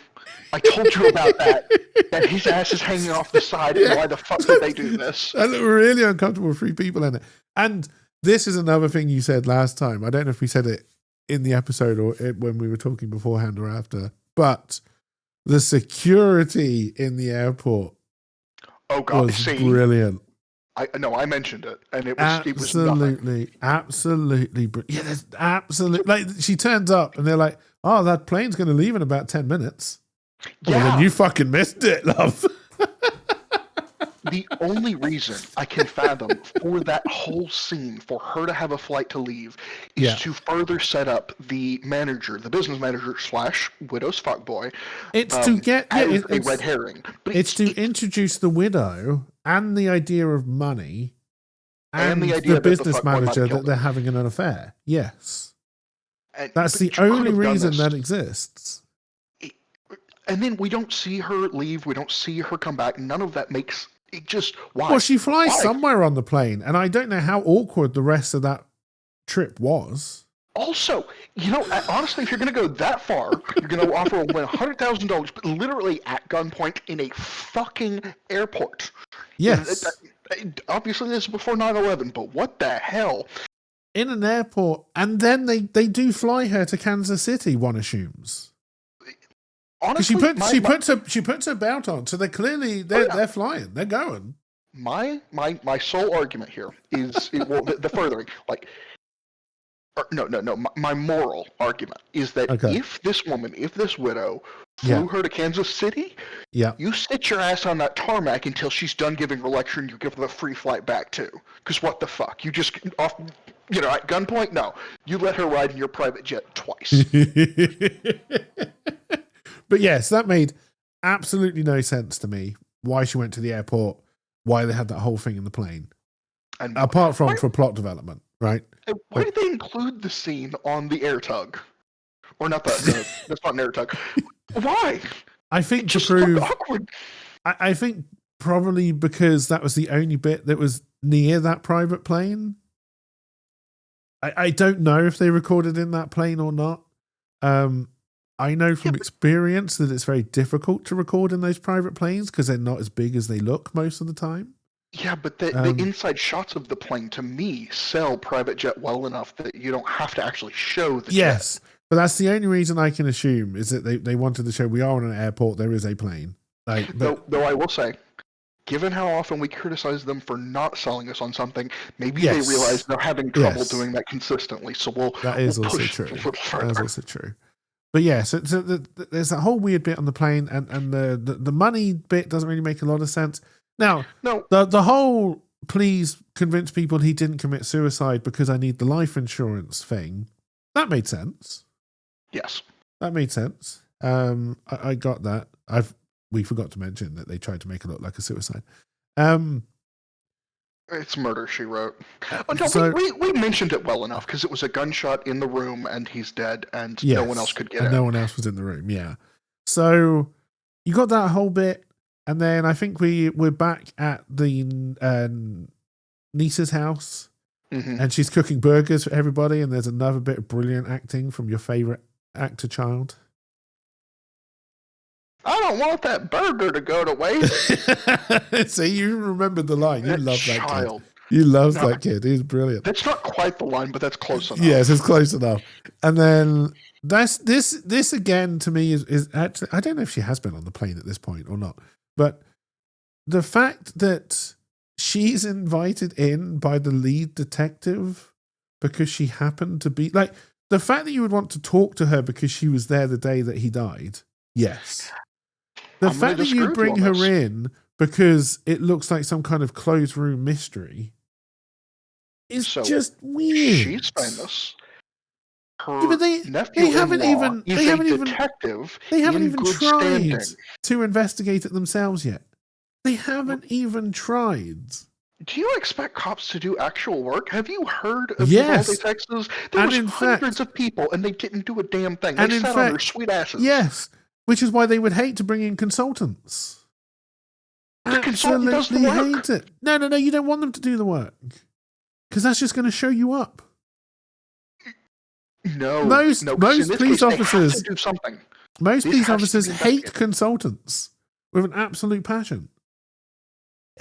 Speaker 2: about that. That his ass is hanging off the side. And why the fuck did they do this?
Speaker 1: That looked really uncomfortable with 3 people in it. And this is another thing you said last time. I don't know if we said it in the episode or when we were talking beforehand or after, but the security in the airport was brilliant.
Speaker 2: I mentioned it, and it was
Speaker 1: absolutely brilliant. Yeah, there's absolutely, like, she turns up and they're like, "Oh, that plane's going to leave in about 10 minutes." Yeah, well, then you fucking missed it, love.
Speaker 2: The only reason I can fathom for that whole scene, for her to have a flight to leave, is to further set up the manager, the business manager / widow's fuckboy,
Speaker 1: It's to get
Speaker 2: as a red herring. But
Speaker 1: it's to introduce the widow and the idea of money and
Speaker 2: the idea
Speaker 1: the
Speaker 2: that the
Speaker 1: business
Speaker 2: fuckboy might have
Speaker 1: manager
Speaker 2: killed
Speaker 1: that they're
Speaker 2: him.
Speaker 1: having an affair. Yes. That's
Speaker 2: But
Speaker 1: the
Speaker 2: you could
Speaker 1: only
Speaker 2: have done
Speaker 1: reason
Speaker 2: this.
Speaker 1: that exists.
Speaker 2: And then we don't see her leave. We don't see her come back. None of that makes it just why.
Speaker 1: Well, she flies
Speaker 2: Why?
Speaker 1: somewhere on the plane, and I don't know how awkward the rest of that trip was.
Speaker 2: Also, honestly, if you're going to go that far, you're going to offer a win $100,000, but literally at gunpoint in a fucking airport.
Speaker 1: Yes.
Speaker 2: Obviously, this is before 9/11, but what the hell?
Speaker 1: In an airport, and then they do fly her to Kansas City, one assumes.
Speaker 2: Honestly,
Speaker 1: she puts her belt on, so they're clearly they're flying, they're going.
Speaker 2: My sole argument here is the furthering, like, my moral argument is that if this widow flew her to Kansas City, you sit your ass on that tarmac until she's done giving her lecture, and you give her the free flight back too. Because what the fuck, you just off, at gunpoint? No, you let her ride in your private jet twice.
Speaker 1: But yes, that made absolutely no sense to me. Why she went to the airport, why they had that whole thing in the plane. And apart from for plot development, right?
Speaker 2: Why did they include the scene on the air tug? Or not that's not an air tug. Why?
Speaker 1: I think to prove I think probably because that was the only bit that was near that private plane. I don't know if they recorded in that plane or not. I know from experience that it's very difficult to record in those private planes because they're not as big as they look most of the time.
Speaker 2: Yeah, but the inside shots of the plane, to me, sell private jet well enough that you don't have to actually show the jet.
Speaker 1: But that's the only reason I can assume is that they wanted to show we are on an airport, there is a plane.
Speaker 2: Though I will say, given how often we criticize them for not selling us on something, maybe they realize they're having trouble doing that consistently. So
Speaker 1: that is also true. That is also true. But yeah, so there's that whole weird bit on the plane, and the money bit doesn't really make a lot of sense. Now, the whole please convince people he didn't commit suicide because I need the life insurance thing, that made sense.
Speaker 2: Yes.
Speaker 1: That made sense. I got that. We forgot to mention that they tried to make it look like a suicide.
Speaker 2: It's Murder, She Wrote. We mentioned it well enough because it was a gunshot in the room and he's dead and no one else could get in.
Speaker 1: No one else was in the room, yeah. So you got that whole bit, and then I think we're back at the niece's house, and she's cooking burgers for everybody, and there's another bit of brilliant acting from your favorite actor child.
Speaker 2: I don't want that burger to go to waste.
Speaker 1: See, you remembered the line. You love that kid. You love that kid. He's brilliant.
Speaker 2: That's not quite the line, but that's close enough.
Speaker 1: Yes, it's close enough. And then this again to me is actually, I don't know if she has been on the plane at this point or not, but the fact that she's invited in by the lead detective because she happened to be like the fact that you would want to talk to her because she was there the day that he died. Yes. The fact that you bring her in because it looks like some kind of closed room mystery is just weird.
Speaker 2: She's famous. Her nephew
Speaker 1: they haven't even
Speaker 2: detective.
Speaker 1: They haven't even tried
Speaker 2: standing.
Speaker 1: to investigate it themselves yet. They haven't even tried.
Speaker 2: Do you expect cops to do actual work? Have you heard of Ballet, Texas? There was hundreds of people, and they didn't do a damn thing. They sat on their sweet asses.
Speaker 1: Yes, which is why they would hate to bring in consultants.
Speaker 2: The consultant does the work.
Speaker 1: Hate it. No, you don't want them to do the work. Because that's just going to show you up.
Speaker 2: No,
Speaker 1: most police officers
Speaker 2: have to do something.
Speaker 1: Most police officers hate consultants with an absolute passion.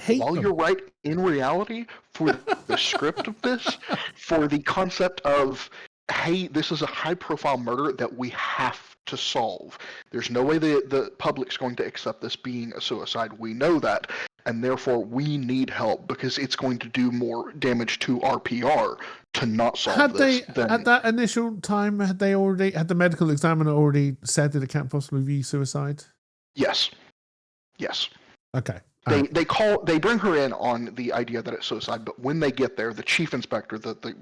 Speaker 2: While you're right, in reality, for the script of this, for the concept of, hey, this is a high-profile murder that we have to solve. There's no way the public's going to accept this being a suicide. We know that, and therefore we need help because it's going to do more damage to our PR to not solve this.
Speaker 1: At that initial time, had the medical examiner already said that it can't possibly be suicide?
Speaker 2: Yes.
Speaker 1: Okay.
Speaker 2: They bring her in on the idea that it's suicide, but when they get there, the chief inspector, the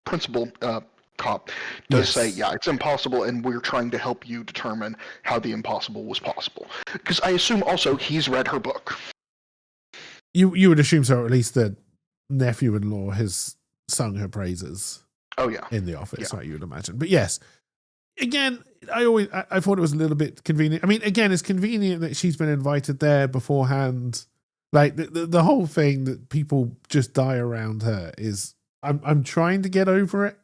Speaker 2: principal cop, does say, yeah, it's impossible, and we're trying to help you determine how the impossible was possible. Because I assume also he's read her book.
Speaker 1: You would assume so, or at least the nephew-in-law has sung her praises.
Speaker 2: Oh yeah,
Speaker 1: in the office, right? You would imagine, but yes. Again, I thought it was a little bit convenient. I mean, again, it's convenient that she's been invited there beforehand. Like the whole thing that people just die around her is. I'm trying to get over it.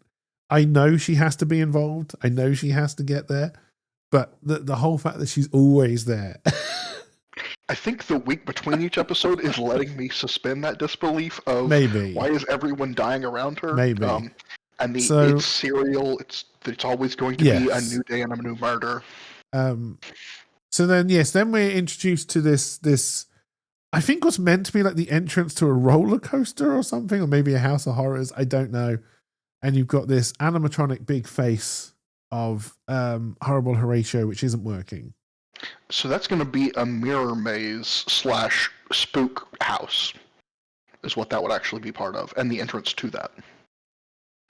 Speaker 1: I know she has to be involved. I know she has to get there, but the whole fact that she's always there.
Speaker 2: I think the week between each episode is letting me suspend that disbelief of
Speaker 1: maybe
Speaker 2: why is everyone dying around her.
Speaker 1: Maybe.
Speaker 2: And it's serial. It's always going to be a new day and a new murder.
Speaker 1: So then we're introduced to this. I think what's meant to be like the entrance to a roller coaster or something, or maybe a house of horrors. I don't know. And you've got this animatronic big face of horrible Horatio, which isn't working.
Speaker 2: So that's going to be a mirror maze / spook house, is what that would actually be part of, and the entrance to that.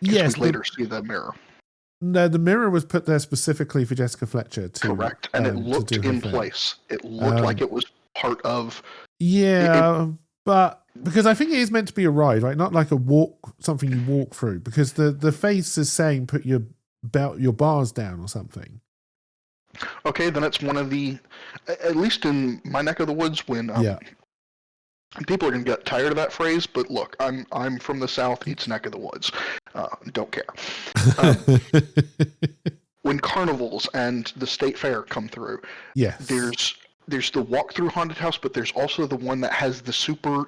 Speaker 2: Yes, we later see the mirror.
Speaker 1: No, the mirror was put there specifically for Jessica Fletcher to.
Speaker 2: Correct, and it looked in place. It looked like it was part of.
Speaker 1: Yeah, but because I think it is meant to be a ride, right? Not like a walk, something you walk through. Because the face is saying put your bars down or something.
Speaker 2: Okay, then it's one of the, at least in my neck of the woods, when people are gonna get tired of that phrase, but look, I'm from the South. It's neck of the woods. Don't care. When carnivals and the state fair come through, there's the walk through haunted house, but there's also the one that has the super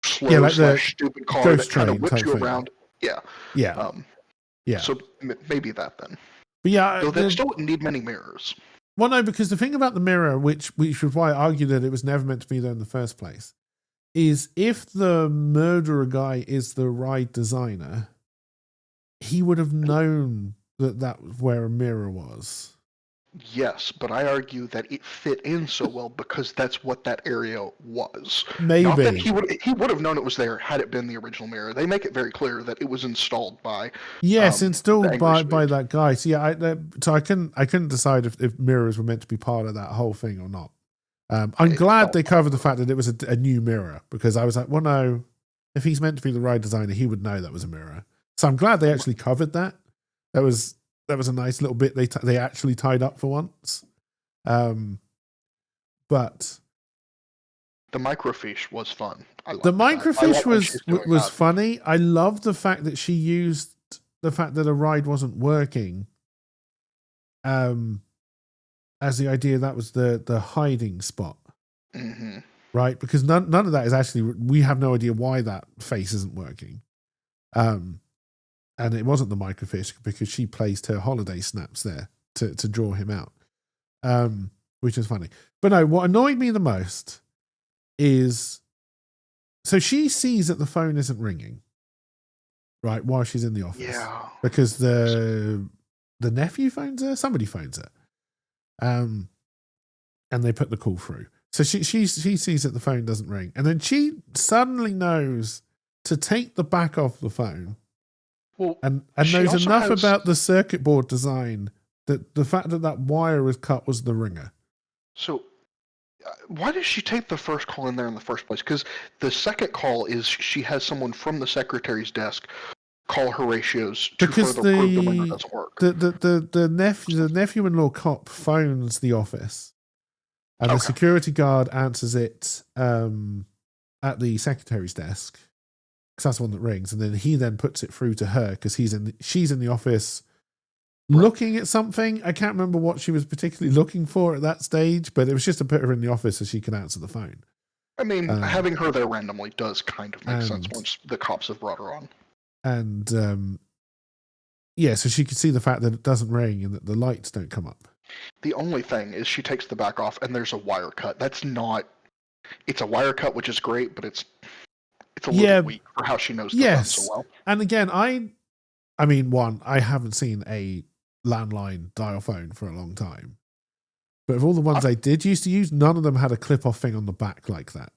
Speaker 2: slow like stupid car that kind of whips you around. Yeah. So maybe that then.
Speaker 1: But yeah,
Speaker 2: so they still wouldn't need many mirrors.
Speaker 1: Well, no, because the thing about the mirror, which is why I argue that it was never meant to be there in the first place, is if the murderer guy is the ride designer, he would have known that was where a mirror was.
Speaker 2: Yes, but I argue that it fit in so well because that's what that area was.
Speaker 1: Maybe.
Speaker 2: Not that he would have known it was there had it been the original mirror. They make it very clear that it was installed by.
Speaker 1: Yes, installed by that guy. So yeah, I couldn't decide if mirrors were meant to be part of that whole thing or not. I'm glad they covered the fact that it was a new mirror, because I was like, well, no, if he's meant to be the ride designer, he would know that was a mirror. So I'm glad they actually covered that. That was a nice little bit they actually tied up for once. But
Speaker 2: the microfiche was fun.
Speaker 1: The microfiche was funny. I love the fact that she used the fact that a ride wasn't working as the idea that was the hiding spot.
Speaker 2: Mm-hmm.
Speaker 1: Right? Because none of that is actually, we have no idea why that face isn't working. And it wasn't the microfiche because she placed her holiday snaps there to draw him out, which is funny. But no, what annoyed me the most is, so she sees that the phone isn't ringing, right, while she's in the office.
Speaker 2: Yeah.
Speaker 1: Because the nephew phones her, somebody phones her, and they put the call through. So she sees that the phone doesn't ring, and then she suddenly knows to take the back off the phone.
Speaker 2: Well,
Speaker 1: and knows enough about the circuit board design that the fact that wire was cut was the ringer. So
Speaker 2: why did she take the first call in there in the first place? Because the second call is she has someone from the secretary's desk call Horatio's to further prove the ringer doesn't work.
Speaker 1: The nephew-in-law cop phones the office, and the security guard answers it at the secretary's desk. Because that's the one that rings, and then he then puts it through to her because she's in the office looking at something. I can't remember what she was particularly looking for at that stage, but it was just to put her in the office so she can answer the phone.
Speaker 2: I mean, having her there randomly does kind of make sense once the cops have brought her on. And
Speaker 1: so she could see the fact that it doesn't ring and that the lights don't come up.
Speaker 2: The only thing is she takes the back off and there's a wire cut. That's not. It's a wire cut, which is great, but it's a little weak for how she knows the phone so well.
Speaker 1: And again, I mean, I haven't seen a landline dial phone for a long time. But of all the ones they did used to use, none of them had a clip-off thing on the back like that.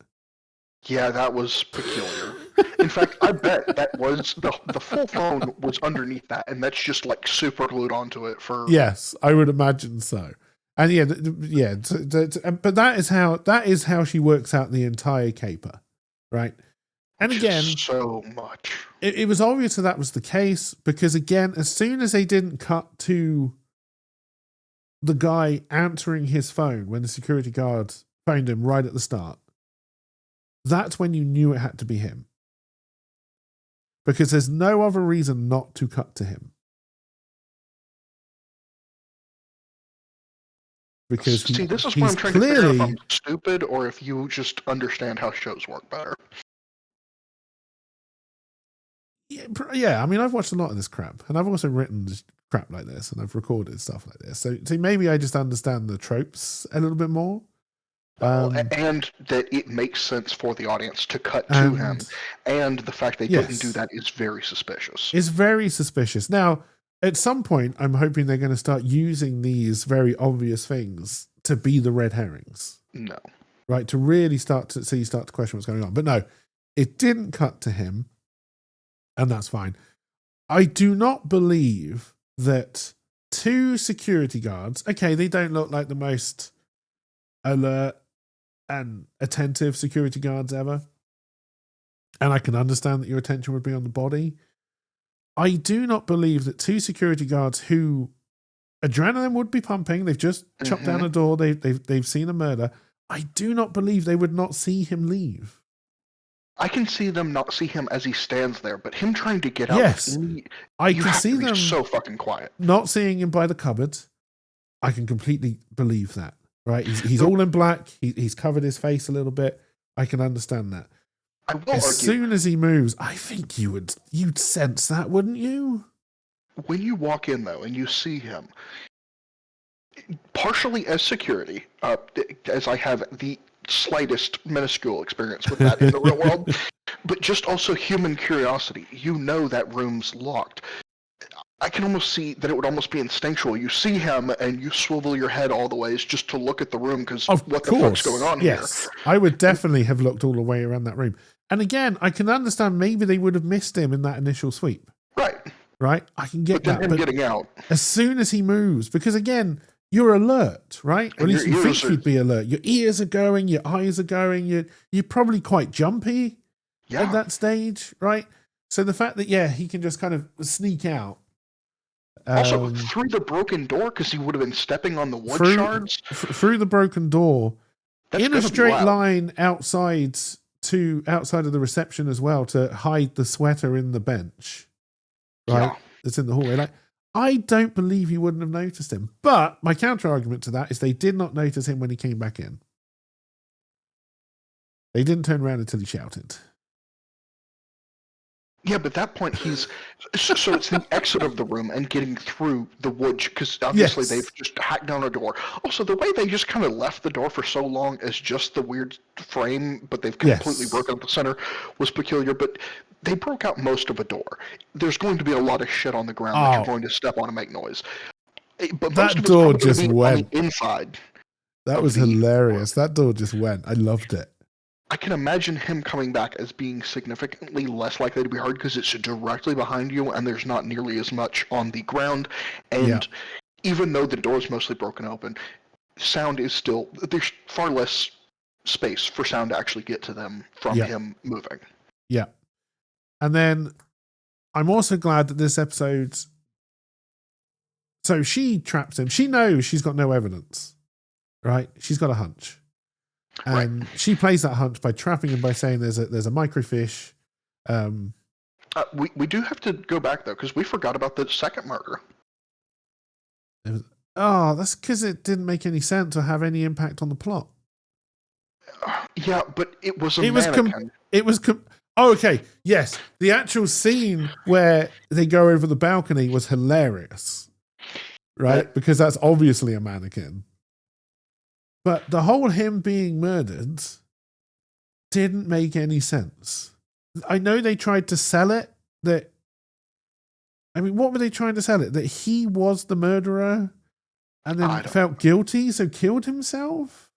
Speaker 2: Yeah, that was peculiar. In fact, I bet that was the full phone was underneath that, and that's just like super glued onto it for.
Speaker 1: Yes, I would imagine so. And but that is how she works out the entire caper, right? And again,
Speaker 2: so much.
Speaker 1: It was obvious that was the case because again, as soon as they didn't cut to the guy answering his phone when the security guard phoned him right at the start, that's when you knew it had to be him. Because there's no other reason not to cut to him. Because
Speaker 2: this is where I'm trying to figure out if I'm stupid or if you just understand how shows work better.
Speaker 1: Yeah, I mean, I've watched a lot of this crap, and I've also written crap like this, and I've recorded stuff like this. So maybe I just understand the tropes a little bit more.
Speaker 2: And that it makes sense for the audience to cut to him. And the fact they didn't do that is very suspicious.
Speaker 1: It's very suspicious. Now, at some point, I'm hoping they're going to start using these very obvious things to be the red herrings.
Speaker 2: No.
Speaker 1: Right? To really start to question what's going on. But no, it didn't cut to him. And that's fine. I do not believe that 2 security guards, okay, they don't look like the most alert and attentive security guards ever. And I can understand that your attention would be on the body. I do not believe that 2 security guards who adrenaline would be pumping, they've just chopped down a door, they've seen a murder. I do not believe they would not see him leave.
Speaker 2: I can see them not see him as he stands there, but him trying to get out.
Speaker 1: Yes, I can see them
Speaker 2: so fucking quiet.
Speaker 1: Not seeing him by the cupboard. I can completely believe that. Right? He's all in black. He's covered his face a little bit. I can understand that.
Speaker 2: I will
Speaker 1: as soon as he moves, I think you'd sense that, wouldn't you?
Speaker 2: When you walk in though, and you see him, partially as security, as I have the slightest minuscule experience with that in the real world, but just also human curiosity. You know that room's locked. I can almost see that it would almost be instinctual. You see him and you swivel your head all the ways just to look at the room because what the fuck's going on here?
Speaker 1: Yes, I would definitely have looked all the way around that room. And again, I can understand maybe they would have missed him in that initial sweep. Right? I can get that.
Speaker 2: But getting out.
Speaker 1: As soon as he moves, because again, you're alert, right? Or at least you think you'd be alert. Your ears are going, your eyes are going, you're probably quite jumpy at that stage, right? So the fact that, he can just kind of sneak out.
Speaker 2: Also, through the broken door, because he would have been stepping on the wood shards.
Speaker 1: Through the broken door, in a straight line outside of the reception as well to hide the sweater in the bench, right? That's in the hallway. Like, I don't believe you wouldn't have noticed him. But my counter argument to that is they did not notice him when he came back in. They didn't turn around until he shouted.
Speaker 2: Yeah, but at that point so it's the exit of the room and getting through the wood, because obviously they've just hacked down a door. Also, the way they just kind of left the door for so long as just the weird frame, but they've completely broken up the center, was peculiar. But they broke out most of a door. There's going to be a lot of shit on the ground that you're going to step on and make noise. But
Speaker 1: that door just went
Speaker 2: on the inside.
Speaker 1: That was hilarious. That door just went. I loved it.
Speaker 2: I can imagine him coming back as being significantly less likely to be heard because it's directly behind you and there's not nearly as much on the ground. And even though the door is mostly broken open, sound is still, there's far less space for sound to actually get to them from him moving.
Speaker 1: Yeah. And then I'm also glad that this episode, so she traps him. She knows she's got no evidence, right? She's got a hunch. And she plays that hunch by trapping him by saying there's a microfiche.
Speaker 2: We do have to go back though, because we forgot about the second murder.
Speaker 1: That's because it didn't make any sense or have any impact on the plot.
Speaker 2: Yeah, but it was a mannequin.
Speaker 1: Okay, yes. The actual scene where they go over the balcony was hilarious, right? Because that's obviously a mannequin. But the whole him being murdered didn't make any sense. I know they tried to sell it what were they trying to sell it? That he was the murderer and
Speaker 2: I
Speaker 1: then
Speaker 2: don't.
Speaker 1: felt guilty, so killed himself.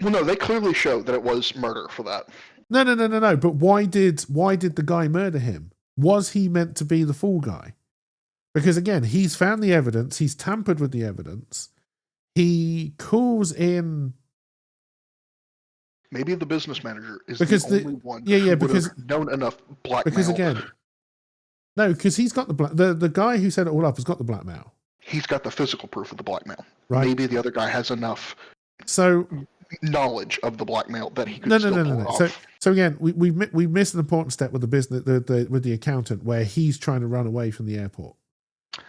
Speaker 2: Well, no, they clearly show that it was murder for that.
Speaker 1: No. But why did the guy murder him? Was he meant to be the fall guy? Because again, he's found the evidence. He's tampered with the evidence. He calls in.
Speaker 2: Maybe the business manager is
Speaker 1: Because
Speaker 2: the only one
Speaker 1: yeah,
Speaker 2: who would
Speaker 1: because
Speaker 2: have known enough blackmail.
Speaker 1: because again, no, because he's got the guy who set it all up has got the blackmail.
Speaker 2: He's got the physical proof of the blackmail.
Speaker 1: Right.
Speaker 2: Maybe the other guy has enough
Speaker 1: So
Speaker 2: knowledge of the blackmail that he could
Speaker 1: no.
Speaker 2: pull it off.
Speaker 1: So again, we missed an important step with the business with the accountant where he's trying to run away from the airport,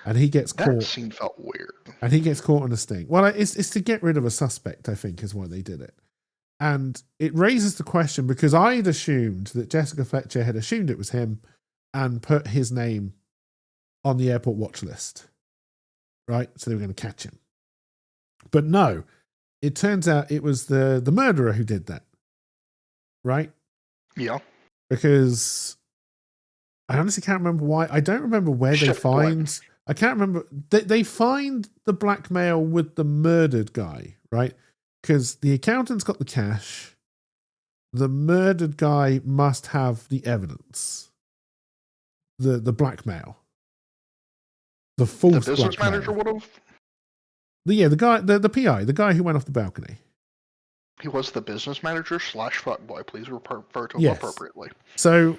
Speaker 1: and he gets caught.
Speaker 2: That scene felt weird.
Speaker 1: And he gets caught on a sting. Well, it's to get rid of a suspect, I think, is why they did it. And it raises the question because I'd assumed that Jessica Fletcher had assumed it was him and put his name on the airport watch list. Right? So they were going to catch him. But no, it turns out it was the murderer who did that. Right?
Speaker 2: Yeah.
Speaker 1: Because I honestly can't remember why. I don't remember where they find. I can't remember. They find the blackmail with the murdered guy, right? Because the accountant's got the cash. The murdered guy must have the evidence. The blackmail. The false
Speaker 2: The business
Speaker 1: blackmail.
Speaker 2: manager would have.
Speaker 1: The guy, the PI, the guy who went off the balcony.
Speaker 2: He was the business manager / fuckboy. Please refer to him
Speaker 1: Yes.
Speaker 2: appropriately.
Speaker 1: So,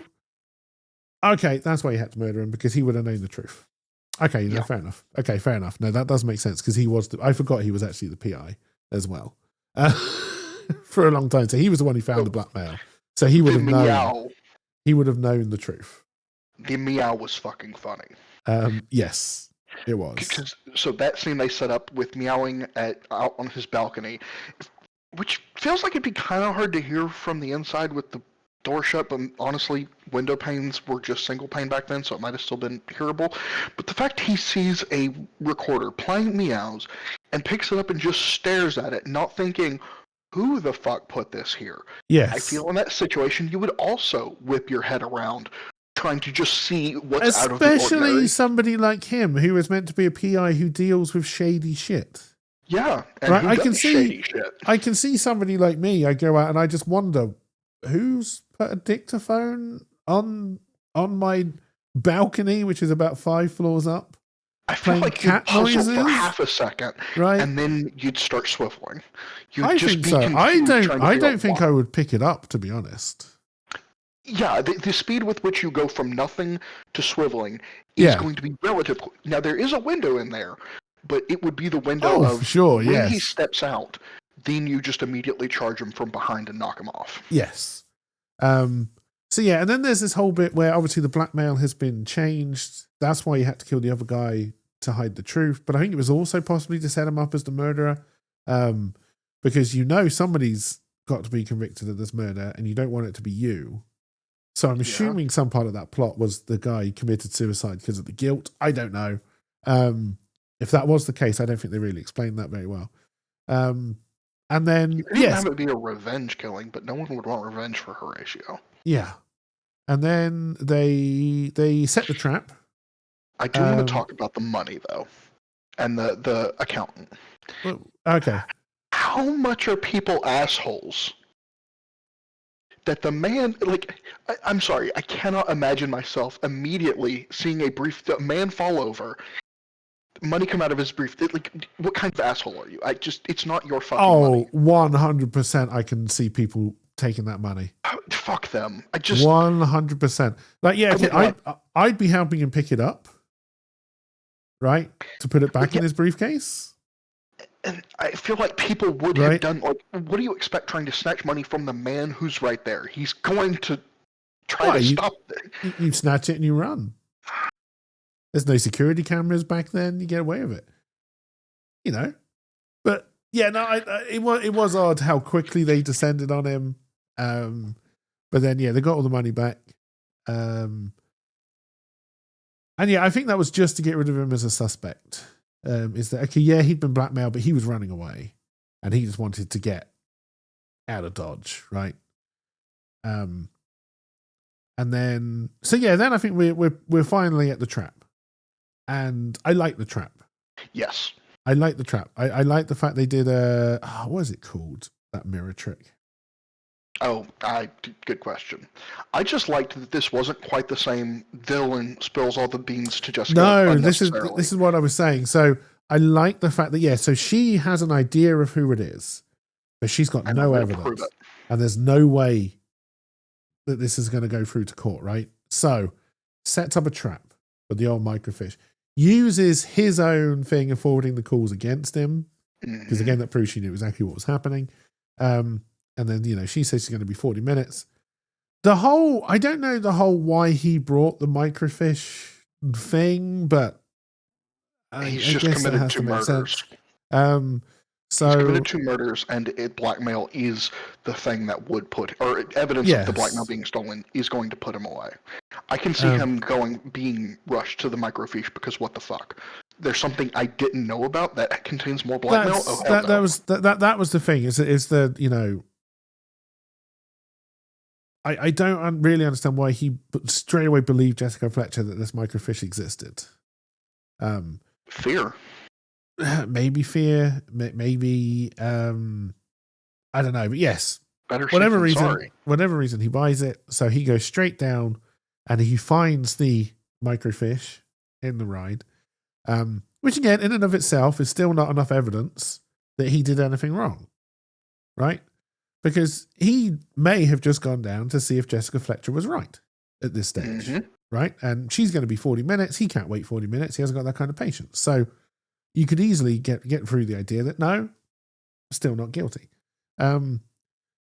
Speaker 1: okay, that's why he had to murder him because he would have known the truth. Okay,
Speaker 2: Yeah.
Speaker 1: fair enough. Okay, fair enough. No, that does make sense because he was. I forgot he was actually the PI as well for a long time. So he was the one who found the blackmail. So he would have known.
Speaker 2: Meow.
Speaker 1: He would have known the truth.
Speaker 2: The meow was fucking funny.
Speaker 1: Yes, it was.
Speaker 2: So that scene they set up with meowing out on his balcony, which feels like it'd be kind of hard to hear from the inside with the door shut, but honestly, window panes were just single pane back then, so it might have still been hearable. But the fact he sees a recorder playing meows and picks it up and just stares at it, not thinking, who the fuck put this here?
Speaker 1: Yes.
Speaker 2: I feel in that situation, you would also whip your head around trying to just see what's out of the ordinary.
Speaker 1: Especially somebody like him who is meant to be a PI who deals with shady shit.
Speaker 2: Yeah, and
Speaker 1: right?
Speaker 2: who
Speaker 1: I
Speaker 2: does
Speaker 1: can
Speaker 2: shady
Speaker 1: see.
Speaker 2: shit.
Speaker 1: I can see somebody like me. I go out and I just wonder who's put a dictaphone on my balcony, which is about 5 floors up.
Speaker 2: I feel like
Speaker 1: cat
Speaker 2: you'd puzzle
Speaker 1: noises
Speaker 2: for half a second,
Speaker 1: right?
Speaker 2: And then you'd start swiveling.
Speaker 1: I think so. I don't think I would pick it up, to be honest.
Speaker 2: Yeah, the speed with which you go from nothing to swiveling is going to be relative. Now there is a window in there, but it would be the window of
Speaker 1: sure,
Speaker 2: when he steps out. Then you just immediately charge him from behind and knock him off.
Speaker 1: Yes. So yeah, and then there's this whole bit where obviously the blackmail has been changed. That's why you had to kill the other guy to hide the truth. But I think it was also possibly to set him up as the murderer, because somebody's got to be convicted of this murder, and you don't want it to be you. So I'm assuming some part of that plot was the guy committed suicide because of the guilt. I don't know. If that was the case, I don't think they really explained that very well. And then
Speaker 2: you couldn't have it be a revenge killing, but no one would want revenge for Horatio.
Speaker 1: Yeah. And then they set the trap.
Speaker 2: I do want to talk about the money though, and the accountant.
Speaker 1: Okay.
Speaker 2: How much are people assholes? That the man, I'm sorry, I cannot imagine myself immediately seeing a man fall over, money come out of his brief. What kind of asshole are you? It's not your fucking money.
Speaker 1: 100% I can see people taking that money.
Speaker 2: Fuck them.
Speaker 1: 100%. I'd be helping him pick it up, right? To put it back in his briefcase.
Speaker 2: And I feel like people would have done, what do you expect trying to snatch money from the man who's right there? He's going to try to stop it.
Speaker 1: You snatch it and you run. There's no security cameras back then. You get away with it. But yeah, no, it was odd how quickly they descended on him. But then, they got all the money back. And I think that was just to get rid of him as a suspect. Is that he'd been blackmailed, but he was running away, and he just wanted to get out of Dodge, right? And then I think we're finally at the trap, and I like the trap.
Speaker 2: Yes,
Speaker 1: I like the trap. I like the fact they did a what is it called? That mirror trick.
Speaker 2: Oh, good question. I just liked that this wasn't quite the same. Dylan spills all the beans to Jessica
Speaker 1: No,
Speaker 2: unnecessarily.
Speaker 1: this is what I was saying. So I like the fact that so she has an idea of who it is, but she's got
Speaker 2: And
Speaker 1: no
Speaker 2: I'm gonna prove
Speaker 1: evidence,
Speaker 2: it.
Speaker 1: and there's no way that this is going to go through to court, right? So sets up a trap for the old microfiche, uses his own thing of forwarding the calls against him, because again, that proves she knew exactly what was happening. And then, she says she's going to be 40 minutes. I don't know the whole why he brought the microfiche thing, but
Speaker 2: He's
Speaker 1: I
Speaker 2: just
Speaker 1: guess that
Speaker 2: committed
Speaker 1: has
Speaker 2: to
Speaker 1: to make
Speaker 2: murders.
Speaker 1: sense.
Speaker 2: He's committed 2 murders, and blackmail is the thing that would put, or evidence of the blackmail being stolen is going to put him away. I can see him being rushed to the microfiche because what the fuck? There's something I didn't know about that contains more blackmail.
Speaker 1: That was the thing. Is the I don't really understand why he straight away believed Jessica Fletcher that this microfiche existed.
Speaker 2: Fear.
Speaker 1: Maybe fear. Maybe I don't know. But yes,
Speaker 2: whatever
Speaker 1: reason he buys it. So he goes straight down, and he finds the microfiche in the ride. Which again, in and of itself, is still not enough evidence that he did anything wrong, right? Because he may have just gone down to see if Jessica Fletcher was right at this stage, right? And she's going to be 40 minutes. He can't wait 40 minutes. He hasn't got that kind of patience. So you could easily get through the idea that no, still not guilty. So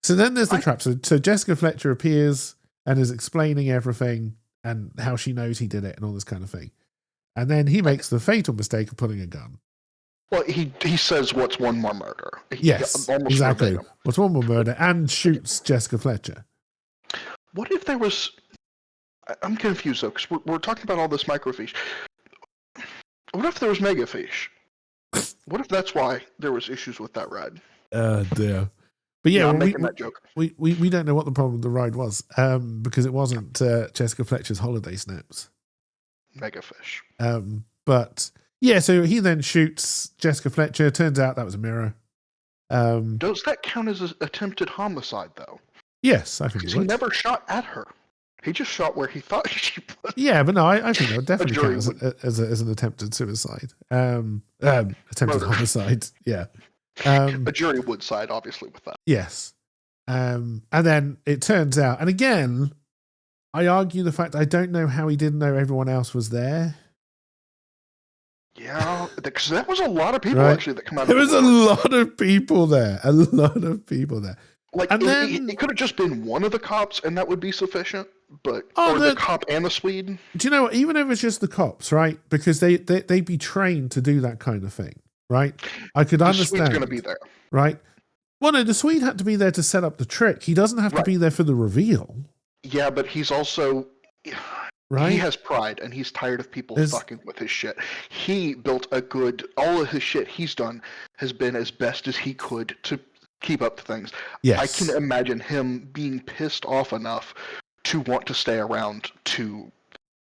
Speaker 1: then there's the trap. So Jessica Fletcher appears and is explaining everything and how she knows he did it and all this kind of thing. And then he makes the fatal mistake of pulling a gun.
Speaker 2: Well, he says, "What's one more murder?"
Speaker 1: Yes, exactly.
Speaker 2: Verbatim.
Speaker 1: What's one more murder? And shoots Jessica Fletcher.
Speaker 2: What if there was... I'm confused, though, because we're talking about all this microfiche. What if there was megafiche? What if that's why there was issues with that ride?
Speaker 1: Dear. But yeah,
Speaker 2: I'm making that joke.
Speaker 1: We don't know what the problem with the ride was, because it wasn't Jessica Fletcher's holiday snaps.
Speaker 2: Megafiche.
Speaker 1: But yeah, so he then shoots Jessica Fletcher. Turns out that was a mirror.
Speaker 2: Does that count as an attempted homicide, though?
Speaker 1: Yes, I think
Speaker 2: because he never shot at her. He just shot where he thought she was.
Speaker 1: Yeah, but no, I think that would definitely count as an attempted suicide. Attempted homicide. Yeah.
Speaker 2: A jury would side, obviously, with that.
Speaker 1: Yes. And then it turns out, and again, I argue the fact I don't know how he didn't know everyone else was there.
Speaker 2: Yeah, because that was a lot of people actually that come out.
Speaker 1: There was a lot of people there. A lot of people there.
Speaker 2: Like, and it could have just been one of the cops, and that would be sufficient. But the cop and the Swede. Do
Speaker 1: you know what? Even if it's just the cops, right? Because they'd be trained to do that kind of thing, right? I could understand.
Speaker 2: The Swede's going to be there,
Speaker 1: right? Well, no, the Swede had to be there to set up the trick. He doesn't have to be there for the reveal.
Speaker 2: Yeah, but he's also. Right? He has pride, and he's tired of people fucking with his shit. He built all of his shit he's done has been as best as he could to keep up to things. Yes. I can imagine him being pissed off enough to want to stay around to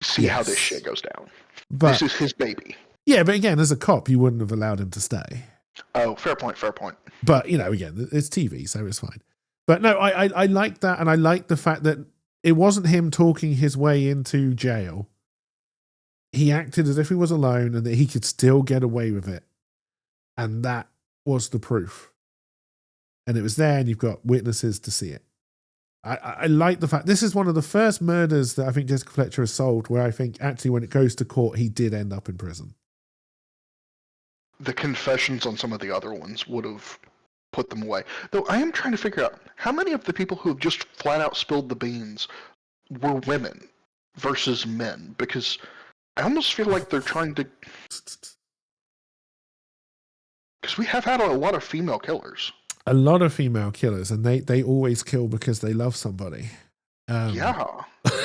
Speaker 2: see how this shit goes down. But this is his baby.
Speaker 1: Yeah, but again, as a cop, you wouldn't have allowed him to stay.
Speaker 2: Oh, fair point.
Speaker 1: But, again, it's TV, so it's fine. But no, I like that, and I like the fact that it wasn't him talking his way into jail. He acted as if he was alone and that he could still get away with it. And that was the proof. And it was there, and you've got witnesses to see it. I like the fact this is one of the first murders that I think Jessica Fletcher has solved where I think actually when it goes to court, he did end up in prison.
Speaker 2: The confessions on some of the other ones would have put them away. Though I am trying to figure out how many of the people who have just flat out spilled the beans were women versus men, because I almost feel like they're trying to... Because we have had a lot of female killers. A
Speaker 1: lot of female killers, and they always kill because they love somebody.
Speaker 2: Yeah,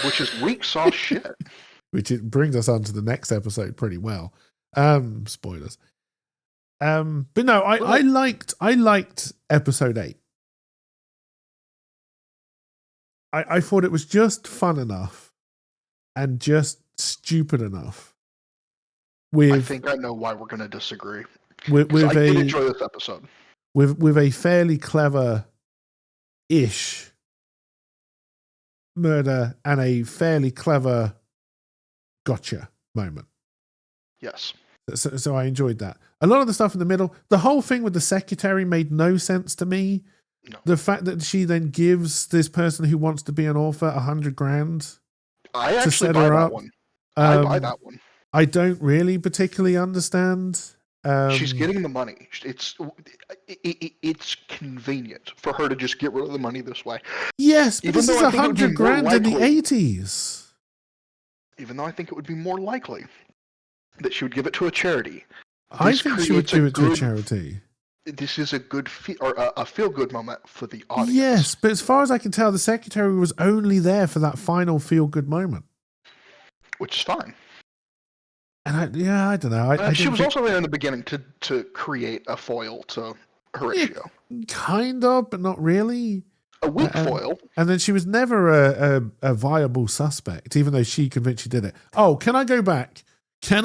Speaker 2: which is weak sauce shit.
Speaker 1: Which it brings us on to the next episode pretty well. Spoilers. But no, I liked episode 8. I thought it was just fun enough and just stupid enough.
Speaker 2: I think I know why we're going to disagree.
Speaker 1: with
Speaker 2: I did enjoy this episode.
Speaker 1: With a fairly clever-ish murder and a fairly clever gotcha moment.
Speaker 2: Yes.
Speaker 1: So I enjoyed that. A lot of the stuff in the middle, the whole thing with the secretary made no sense to me.
Speaker 2: No.
Speaker 1: The fact that she then gives this person who wants to be an author $100,000
Speaker 2: I actually
Speaker 1: to set
Speaker 2: buy
Speaker 1: her
Speaker 2: that
Speaker 1: up.
Speaker 2: one. I buy that one.
Speaker 1: I don't really particularly understand.
Speaker 2: She's getting the money. It's convenient for her to just get rid of the money this way.
Speaker 1: Yes, but this is $100,000 in the 80s.
Speaker 2: Even though I think it would be more likely that she would give it to a charity.
Speaker 1: I think she would give it to a charity.
Speaker 2: This is a good a feel-good moment for the audience.
Speaker 1: Yes, but as far as I can tell, the secretary was only there for that final feel-good moment.
Speaker 2: Which is fine.
Speaker 1: And I don't know.
Speaker 2: She was also there in the beginning to create a foil to Horatio.
Speaker 1: Kind of, but not really.
Speaker 2: A weak foil.
Speaker 1: And then she was never a viable suspect, even though she convinced she did it. Oh, can I go back? To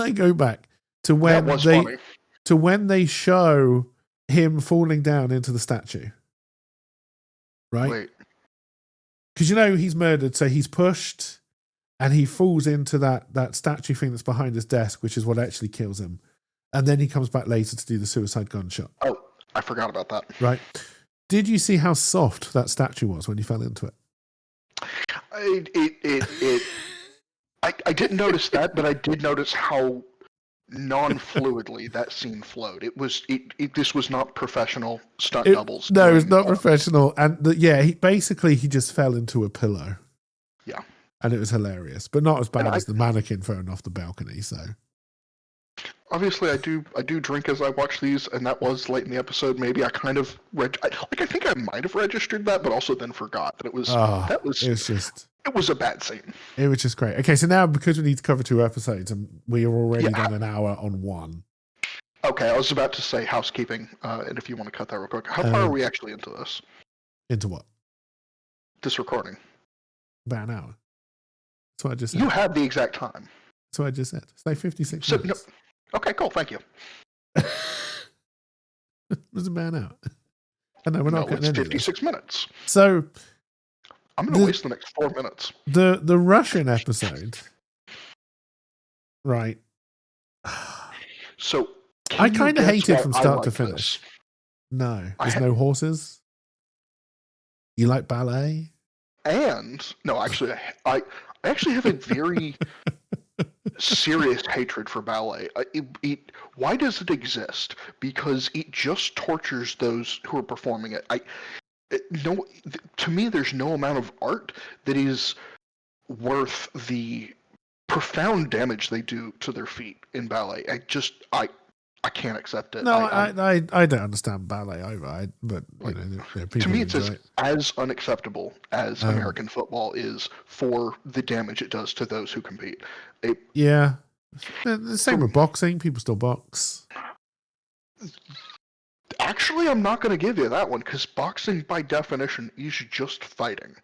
Speaker 1: when they show him falling down into the statue? Right?
Speaker 2: Wait.
Speaker 1: Because he's murdered, so he's pushed and he falls into that statue thing that's behind his desk, which is what actually kills him. And then he comes back later to do the suicide gunshot.
Speaker 2: Oh, I forgot about that.
Speaker 1: Right. Did you see how soft that statue was when you fell into it?
Speaker 2: I didn't notice that, but I did notice how non-fluidly that scene flowed. This was not professional stunt doubles.
Speaker 1: No, it's not professional. And he just fell into a pillow.
Speaker 2: Yeah.
Speaker 1: And it was hilarious, but not as bad as the mannequin thrown off the balcony. So
Speaker 2: obviously, I do drink as I watch these, and that was late in the episode. Maybe I kind of I think I might have registered that, but also then forgot that it was. It was a bad scene.
Speaker 1: It was just great. Okay, so now because we need to cover 2 episodes, and we are already done an hour on 1.
Speaker 2: Okay, I was about to say housekeeping, and if you want to cut that real quick, how far are we actually into this?
Speaker 1: Into what?
Speaker 2: This recording.
Speaker 1: About an hour. That's what I just said.
Speaker 2: You have the exact time.
Speaker 1: That's what I just said. It's like 56 minutes.
Speaker 2: No, okay, cool. Thank you.
Speaker 1: It was about an hour. I know we're not
Speaker 2: getting into 56 minutes.
Speaker 1: So
Speaker 2: I'm going to waste the next 4 minutes.
Speaker 1: The Russian episode, right?
Speaker 2: So
Speaker 1: I kind of hate it from start to finish. No, there's no horses. You like ballet?
Speaker 2: And no, actually, I actually have a very serious hatred for ballet. Why does it exist? Because it just tortures those who are performing it. To me, there's no amount of art that is worth the profound damage they do to their feet in ballet. I can't accept it.
Speaker 1: No, I don't understand ballet either. But
Speaker 2: to me, it's as unacceptable as American football is for the damage it does to those who compete.
Speaker 1: The same with boxing. People still box.
Speaker 2: Actually, I'm not going to give you that one because boxing, by definition, is just fighting.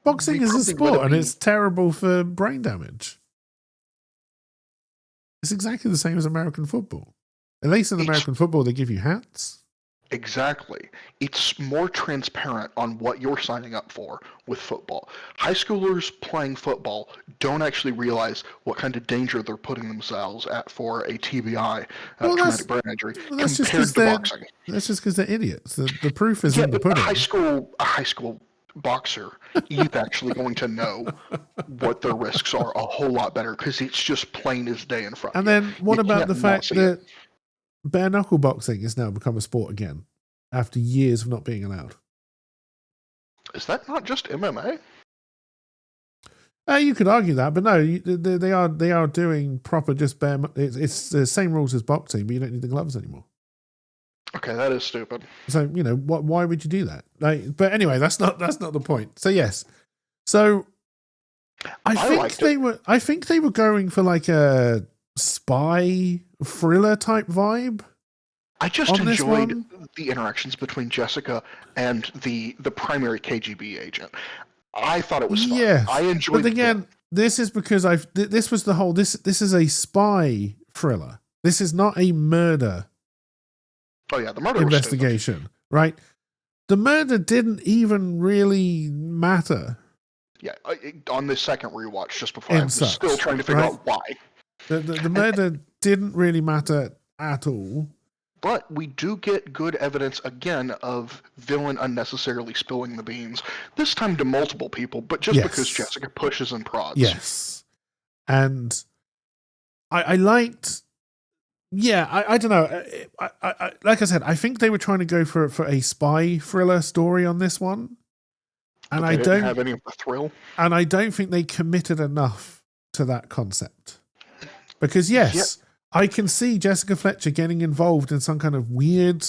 Speaker 1: Boxing is a sport, and it's terrible for brain damage. It's exactly the same as American football. At least in American football, they give you hats.
Speaker 2: Exactly. It's more transparent on what you're signing up for with football. High schoolers playing football don't actually realize what kind of danger they're putting themselves at for a TBI, traumatic brain injury, compared to boxing.
Speaker 1: That's just because they're idiots. The proof is in the pudding.
Speaker 2: A high school boxer is actually going to know what their risks are a whole lot better because it's just plain as day in front of you.
Speaker 1: And then what about the fact that bare knuckle boxing has now become a sport again after years of not being allowed?
Speaker 2: Is that not just MMA?
Speaker 1: You could argue that, but no, they are doing proper just bare. It's the same rules as boxing, but you don't need the gloves anymore.
Speaker 2: Okay, that is stupid.
Speaker 1: So why would you do that? But anyway, that's not the point. So yes, so I think they were going for like a spy thriller type vibe.
Speaker 2: I just enjoyed the interactions between Jessica and the primary KGB agent. I thought it was fun.
Speaker 1: Yes,
Speaker 2: I enjoyed.
Speaker 1: But again, this is because this was the whole. This is a spy thriller. This is not a murder
Speaker 2: Oh yeah, the murder
Speaker 1: investigation, right? The murder didn't even really matter.
Speaker 2: Yeah, on this second rewatch, just before I was
Speaker 1: such,
Speaker 2: still trying to figure
Speaker 1: right?
Speaker 2: out why.
Speaker 1: The murder didn't really matter at all.
Speaker 2: But we do get good evidence again of villain unnecessarily spilling the beans. This time to multiple people, but just because Jessica pushes and prods.
Speaker 1: Yes. And I liked. Yeah, I don't know. I like I said, I think they were trying to go for a spy thriller story on this one, and
Speaker 2: But they didn't have any of the thrill. And
Speaker 1: I don't think they committed enough to that concept. Because yes, I can see Jessica Fletcher getting involved in some kind of weird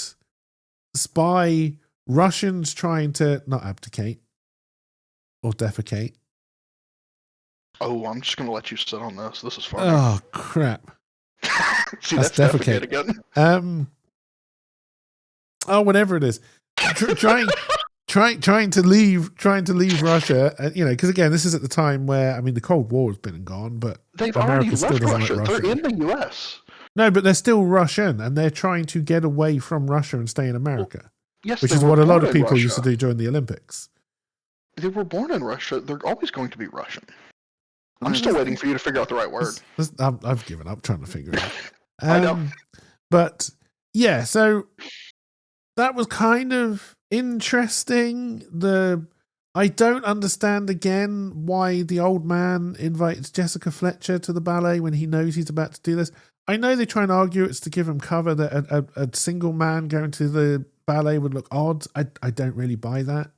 Speaker 1: spy, Russians trying to not abdicate or defecate.
Speaker 2: Oh, I'm just going to let you sit on this. This is funny.
Speaker 1: Oh, crap.
Speaker 2: See, that's defecate again.
Speaker 1: Oh, whatever it is. Trying to leave Russia, because again, this is at the time where the Cold War has been and gone, but
Speaker 2: they've
Speaker 1: America
Speaker 2: already
Speaker 1: still
Speaker 2: left
Speaker 1: doesn't
Speaker 2: Russia.
Speaker 1: like Russia.
Speaker 2: They're in the U.S.
Speaker 1: No, but they're still Russian, and they're trying to get away from Russia and stay in America.
Speaker 2: Well, yes,
Speaker 1: which is what a lot of people used to do during the Olympics.
Speaker 2: They were born in Russia. They're always going to be Russian. I'm still waiting for you to figure out the right word.
Speaker 1: I've given up trying to figure it out.
Speaker 2: I know.
Speaker 1: But yeah, so that was kind of interesting. I don't understand again why the old man invites Jessica Fletcher to the ballet when he knows he's about to do this. I know they try and argue it's to give him cover that a single man going to the ballet would look odd. I don't really buy that.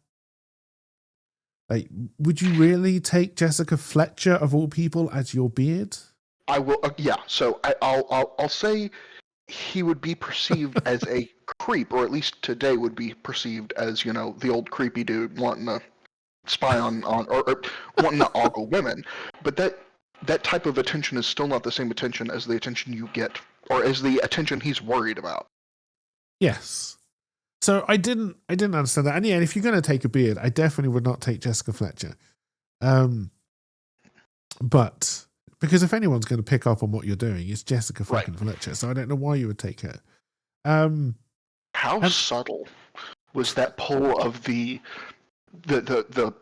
Speaker 1: Like, would you really take Jessica Fletcher of all people as your beard?
Speaker 2: I will. Yeah. So I'll say he would be perceived as a creep, or at least today would be perceived as the old creepy dude wanting to spy on or wanting to ogle women. But that type of attention is still not the same attention as the attention you get, or as the attention he's worried about.
Speaker 1: Yes. So I didn't understand that. And yeah, if you're going to take a beard, I definitely would not take Jessica Fletcher. But because if anyone's going to pick up on what you're doing, it's Jessica fucking Fletcher. So I don't know why you would take her.
Speaker 2: How subtle was that pull of the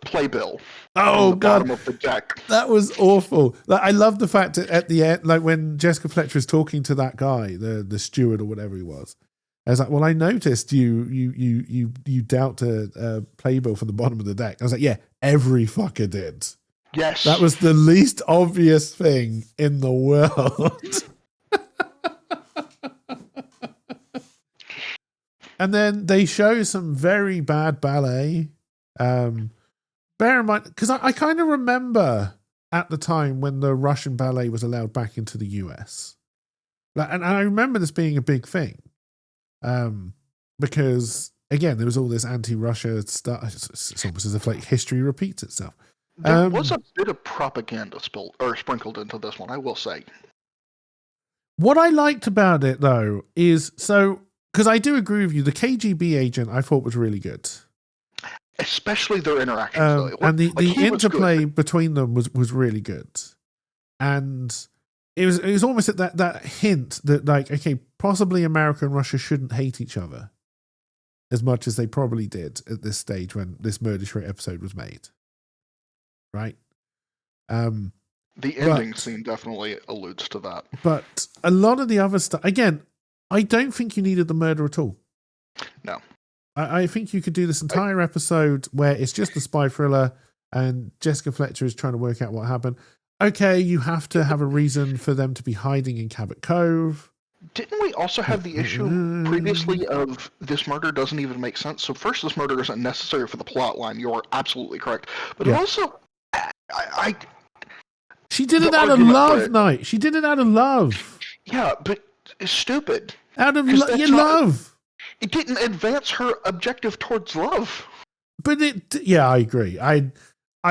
Speaker 2: playbill?
Speaker 1: Oh
Speaker 2: the
Speaker 1: God,
Speaker 2: bottom of the deck.
Speaker 1: That was awful. Like, I love the fact that at the end, like when Jessica Fletcher is talking to that guy, the steward or whatever he was. I was like, well, I noticed you dealt a playbill from the bottom of the deck. I was like, yeah, every fucker did.
Speaker 2: Yes.
Speaker 1: That was the least obvious thing in the world. And then they show some very bad ballet. Bear in mind, because I kind of remember at the time when the Russian ballet was allowed back into the US. And I remember this being a big thing. Because again, there was all this anti-Russia stuff. It's almost as if like history repeats itself.
Speaker 2: There was a bit of propaganda sprinkled into this one, I will say.
Speaker 1: What I liked about it though is because I do agree with you, the KGB agent I thought was really good,
Speaker 2: especially their interactions.
Speaker 1: And the interplay between them was really good, and it was almost at that hint that like, okay, possibly America and Russia shouldn't hate each other as much as they probably did at this stage when this Murder She Wrote episode was made. Right?
Speaker 2: The ending scene definitely alludes to that.
Speaker 1: But a lot of the other stuff, again, I don't think you needed the murder at all.
Speaker 2: No.
Speaker 1: I think you could do this entire episode where it's just a spy thriller and Jessica Fletcher is trying to work out what happened. Okay, you have to have a reason for them to be hiding in Cabot Cove.
Speaker 2: Didn't we also have the issue previously of this murder doesn't even make sense? So first, this murder isn't necessary for the plot line. You're absolutely correct. But it also...
Speaker 1: She did it out of love, Knight. She did it out of love.
Speaker 2: Yeah, but it's stupid.
Speaker 1: Out of love.
Speaker 2: It didn't advance her objective towards love.
Speaker 1: But I agree. I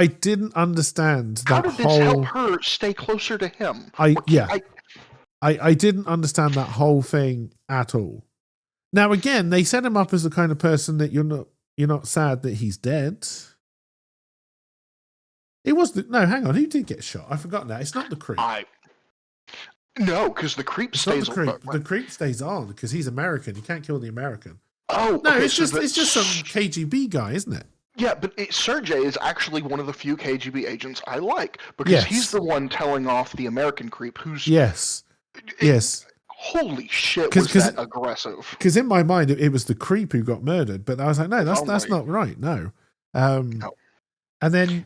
Speaker 1: didn't understand that.
Speaker 2: How did this help her stay closer to him?
Speaker 1: I didn't understand that whole thing at all. Now again, they set him up as the kind of person that you're not sad that he's dead. It was no, hang on, who did get shot? I've forgotten that. It's not the creep.
Speaker 2: No, because the creep
Speaker 1: It's not
Speaker 2: stays.
Speaker 1: the creep. The creep stays on because he's American. You can't kill the American.
Speaker 2: Oh,
Speaker 1: No,
Speaker 2: okay.
Speaker 1: it's just some KGB guy, isn't it?
Speaker 2: Yeah, but Sergey is actually one of the few KGB agents I like because he's
Speaker 1: Yes.
Speaker 2: the one telling off the American creep who's.
Speaker 1: Yes. Yes.
Speaker 2: Holy shit, was that aggressive?
Speaker 1: Because in my mind, it was the creep who got murdered, but I was like, no, that's not right. No.
Speaker 2: No.
Speaker 1: And then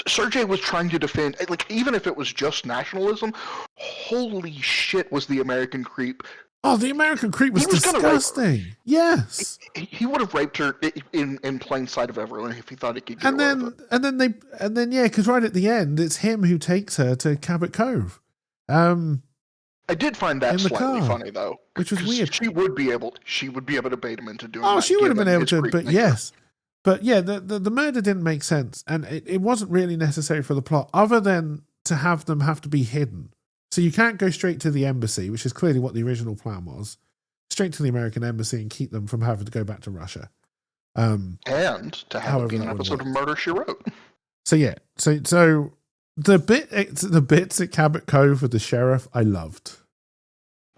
Speaker 2: Sergey was trying to defend, like, even if it was just nationalism. Holy shit, was the American creep?
Speaker 1: Oh, the American creep was disgusting. Yes,
Speaker 2: he would have raped her in plain sight of everyone if he thought he could get away with it.
Speaker 1: And then because right at the end, it's him who takes her to Cabot Cove.
Speaker 2: I did find that slightly funny though,
Speaker 1: which was weird.
Speaker 2: She would be able to bait him into doing.
Speaker 1: Oh, she would have been able to, but yes. But yeah, the murder didn't make sense, and it wasn't really necessary for the plot, other than to have them have to be hidden. So you can't go straight to the embassy, which is clearly what the original plan was. Straight to the American embassy and keep them from having to go back to Russia.
Speaker 2: And to have it be an episode of Murder, She Wrote.
Speaker 1: So yeah, so the bits at Cabot Cove with the sheriff, I loved.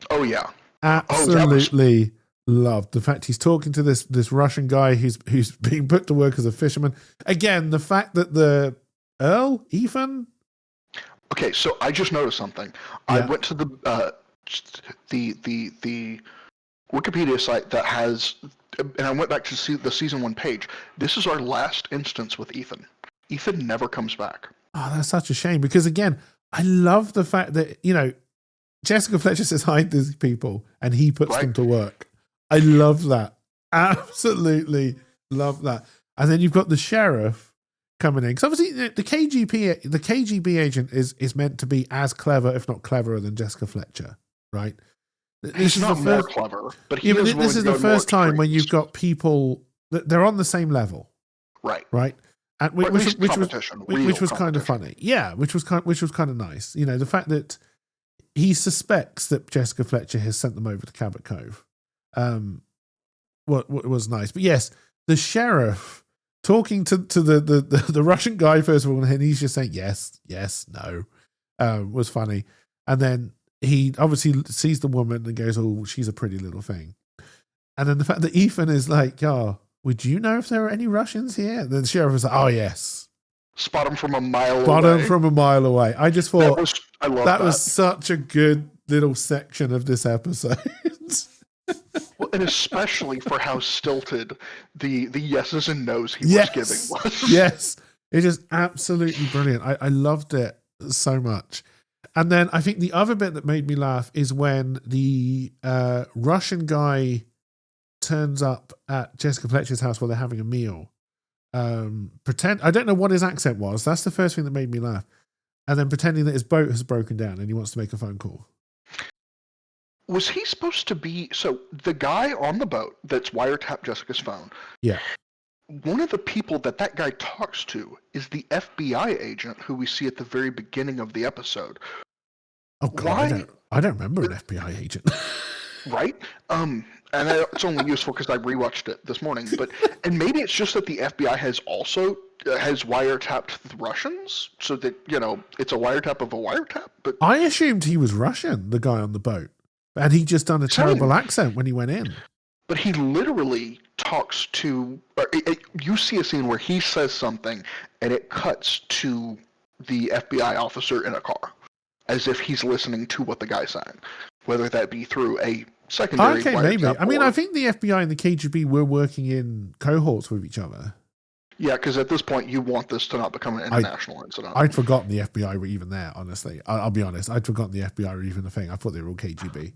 Speaker 2: Oh yeah,
Speaker 1: absolutely loved the fact he's talking to this Russian guy who's being put to work as a fisherman. Again, the fact that the Earl Ethan.
Speaker 2: Okay, so I just noticed something. Yeah. I went to the Wikipedia site that has, and I went back to see the season 1 page. This is our last instance with Ethan. Ethan never comes back.
Speaker 1: Oh, that's such a shame because again, I love the fact that Jessica Fletcher says hide these people and he puts them to work. I love that. Absolutely love that. And then you've got the sheriff coming in. Because obviously the KGB agent is meant to be as clever, if not cleverer, than Jessica Fletcher, right?
Speaker 2: He's not more clever, but
Speaker 1: this is the first time when you've got people that they're on the same level, right, and which was kind of funny, yeah, which was kind of nice. The fact that he suspects that Jessica Fletcher has sent them over to Cabot Cove, what was nice. But yes, the sheriff talking to the Russian guy first of all, and he's just saying yes, no, was funny. And then he obviously sees the woman and goes, oh, she's a pretty little thing. And then the fact that Ethan is like, oh, would you know if there are any Russians here? And then the sheriff was like, oh, yes.
Speaker 2: Spot him from a mile away.
Speaker 1: I just thought that was such a good little section of this episode.
Speaker 2: Well, and especially for how stilted the yeses and nos he was giving was.
Speaker 1: Yes. It is absolutely brilliant. I loved it so much. And then I think the other bit that made me laugh is when the Russian guy turns up at Jessica Fletcher's house while they're having a meal. I don't know what his accent was. That's the first thing that made me laugh. And then pretending that his boat has broken down and he wants to make a phone call.
Speaker 2: Was he supposed to be... So the guy on the boat that's wiretapped Jessica's phone...
Speaker 1: Yeah.
Speaker 2: One of the people that guy talks to is the FBI agent who we see at the very beginning of the episode.
Speaker 1: Oh God, I don't remember an FBI agent.
Speaker 2: Right? And it's only useful because I rewatched it this morning. And maybe it's just that the FBI has also has wiretapped the Russians, so that it's a wiretap of a wiretap. But
Speaker 1: I assumed he was Russian, the guy on the boat, and he just done a terrible accent when he went in.
Speaker 2: But he literally talks to... you see a scene where he says something, and it cuts to the FBI officer in a car, as if he's listening to what the guy's saying, whether that be through a secondary...
Speaker 1: Okay, maybe. I mean, I think the FBI and the KGB were working in cohorts with each other.
Speaker 2: Yeah, because at this point, you want this to not become an international incident.
Speaker 1: I'd forgotten the FBI were even there, honestly. I'll be honest. I'd forgotten the FBI were even a thing. I thought they were all KGB.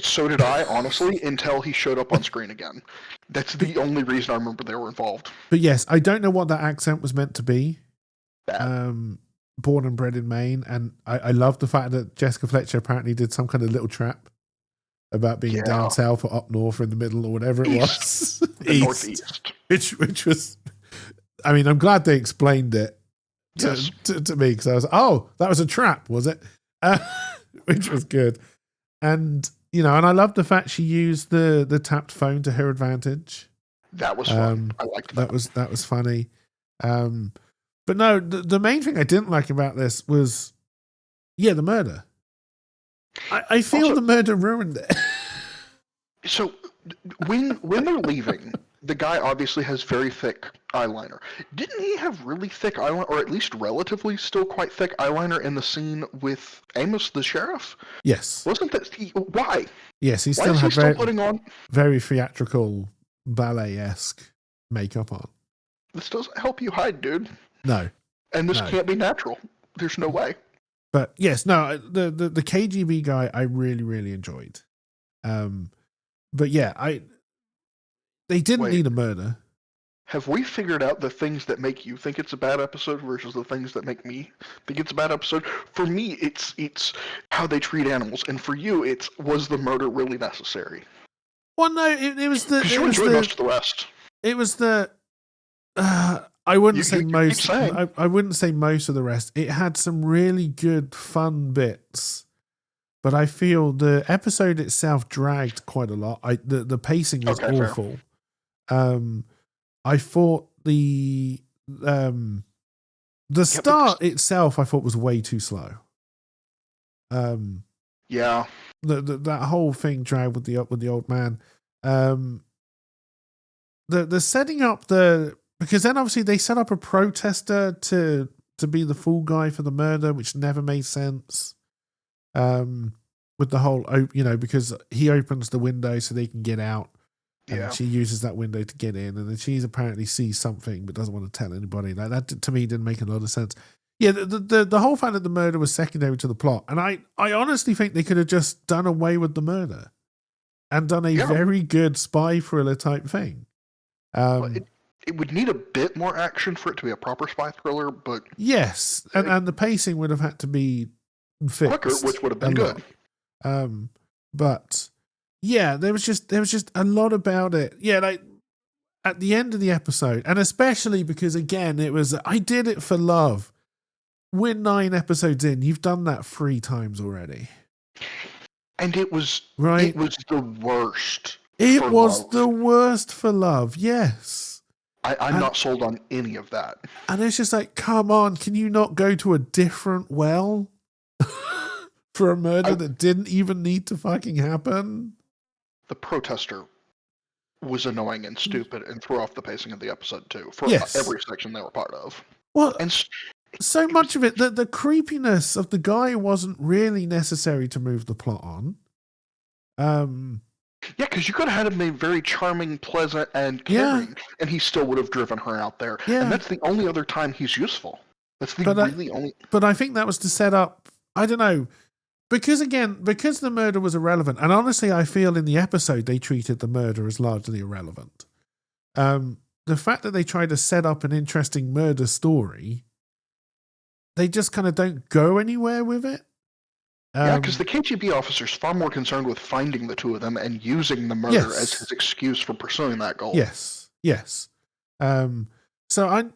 Speaker 2: So did I, honestly, until he showed up on screen again. That's the only reason I remember they were involved.
Speaker 1: But yes, I don't know what that accent was meant to be.
Speaker 2: Bad.
Speaker 1: Born and bred in Maine, and I love the fact that Jessica Fletcher apparently did some kind of little trap about being down south or up north or in the middle or whatever it was.
Speaker 2: Northeast.
Speaker 1: Which was... I mean, I'm glad they explained it to me, because I was like, oh, that was a trap, was it? Which was good. And... and I love the fact she used the tapped phone to her advantage.
Speaker 2: That was fun. I liked that.
Speaker 1: That was funny. But no, the main thing I didn't like about this was Yeah, the murder. I feel
Speaker 2: Also-
Speaker 1: the murder ruined it.
Speaker 2: So when they're leaving, the guy obviously has very thick eyeliner. Didn't he have really thick eyeliner, or at least relatively still quite thick eyeliner in the scene with Amos the sheriff?
Speaker 1: Yes.
Speaker 2: Wasn't that why?
Speaker 1: Yes, he
Speaker 2: Why
Speaker 1: still
Speaker 2: is he
Speaker 1: had
Speaker 2: still putting on?
Speaker 1: very theatrical ballet-esque makeup on.
Speaker 2: This doesn't help you hide, dude.
Speaker 1: No.
Speaker 2: And this
Speaker 1: No.
Speaker 2: can't be natural. There's no way.
Speaker 1: But yes, no, the KGB guy I really, really enjoyed. But yeah, they didn't need a murder.
Speaker 2: Have we figured out the things that make you think it's a bad episode versus the things that make me think it's a bad episode? For me, it's how they treat animals, and for you, was the murder really necessary?
Speaker 1: Well, no, it was the.
Speaker 2: Because you enjoyed most of the rest.
Speaker 1: It was the. I wouldn't say most.
Speaker 2: Keep saying.
Speaker 1: I wouldn't say most of the rest. It had some really good, fun bits, but I feel the episode itself dragged quite a lot. The pacing was awful. Fair. I thought the start itself I thought was way too slow.
Speaker 2: Yeah.
Speaker 1: That whole thing dragged with the old man. The setting up because then obviously they set up a protester to be the fool guy for the murder, which never made sense. With the whole because he opens the window so they can get out. And she uses that window to get in, and then she's apparently sees something but doesn't want to tell anybody. Like that to me didn't make a lot of sense. Yeah, the whole fact that the murder was secondary to the plot, and I honestly think they could have just done away with the murder and done a very good spy thriller type thing.
Speaker 2: It would need a bit more action for it to be a proper spy thriller, but
Speaker 1: yes, and the pacing would have had to be fixed
Speaker 2: quicker, which would have been good.
Speaker 1: But. Yeah, there was just a lot about it. Yeah, like at the end of the episode, and especially because again, it was I did it for love. We're 9 episodes in. You've done that 3 times already,
Speaker 2: and it was
Speaker 1: right.
Speaker 2: It was the worst.
Speaker 1: It was the worst for love. Yes,
Speaker 2: I'm not sold on any of that.
Speaker 1: And it's just like, come on, can you not go to a different well for a murder that didn't even need to fucking happen?
Speaker 2: The protester was annoying and stupid and threw off the pacing of the episode too for every section they were part of.
Speaker 1: Well, and so much of it, the creepiness of the guy wasn't really necessary to move the plot on.
Speaker 2: Yeah, because you could have had him be very charming, pleasant, and caring, and he still would have driven her out there. Yeah. And that's the only other time he's useful. That's the only.
Speaker 1: But I think that was to set up. I don't know. Because the murder was irrelevant, and honestly, I feel in the episode they treated the murder as largely irrelevant. The fact that they try to set up an interesting murder story, they just kind of don't go anywhere with it.
Speaker 2: Yeah, because the KGB officer's far more concerned with finding the two of them and using the murder as his excuse for pursuing that goal.
Speaker 1: Yes. So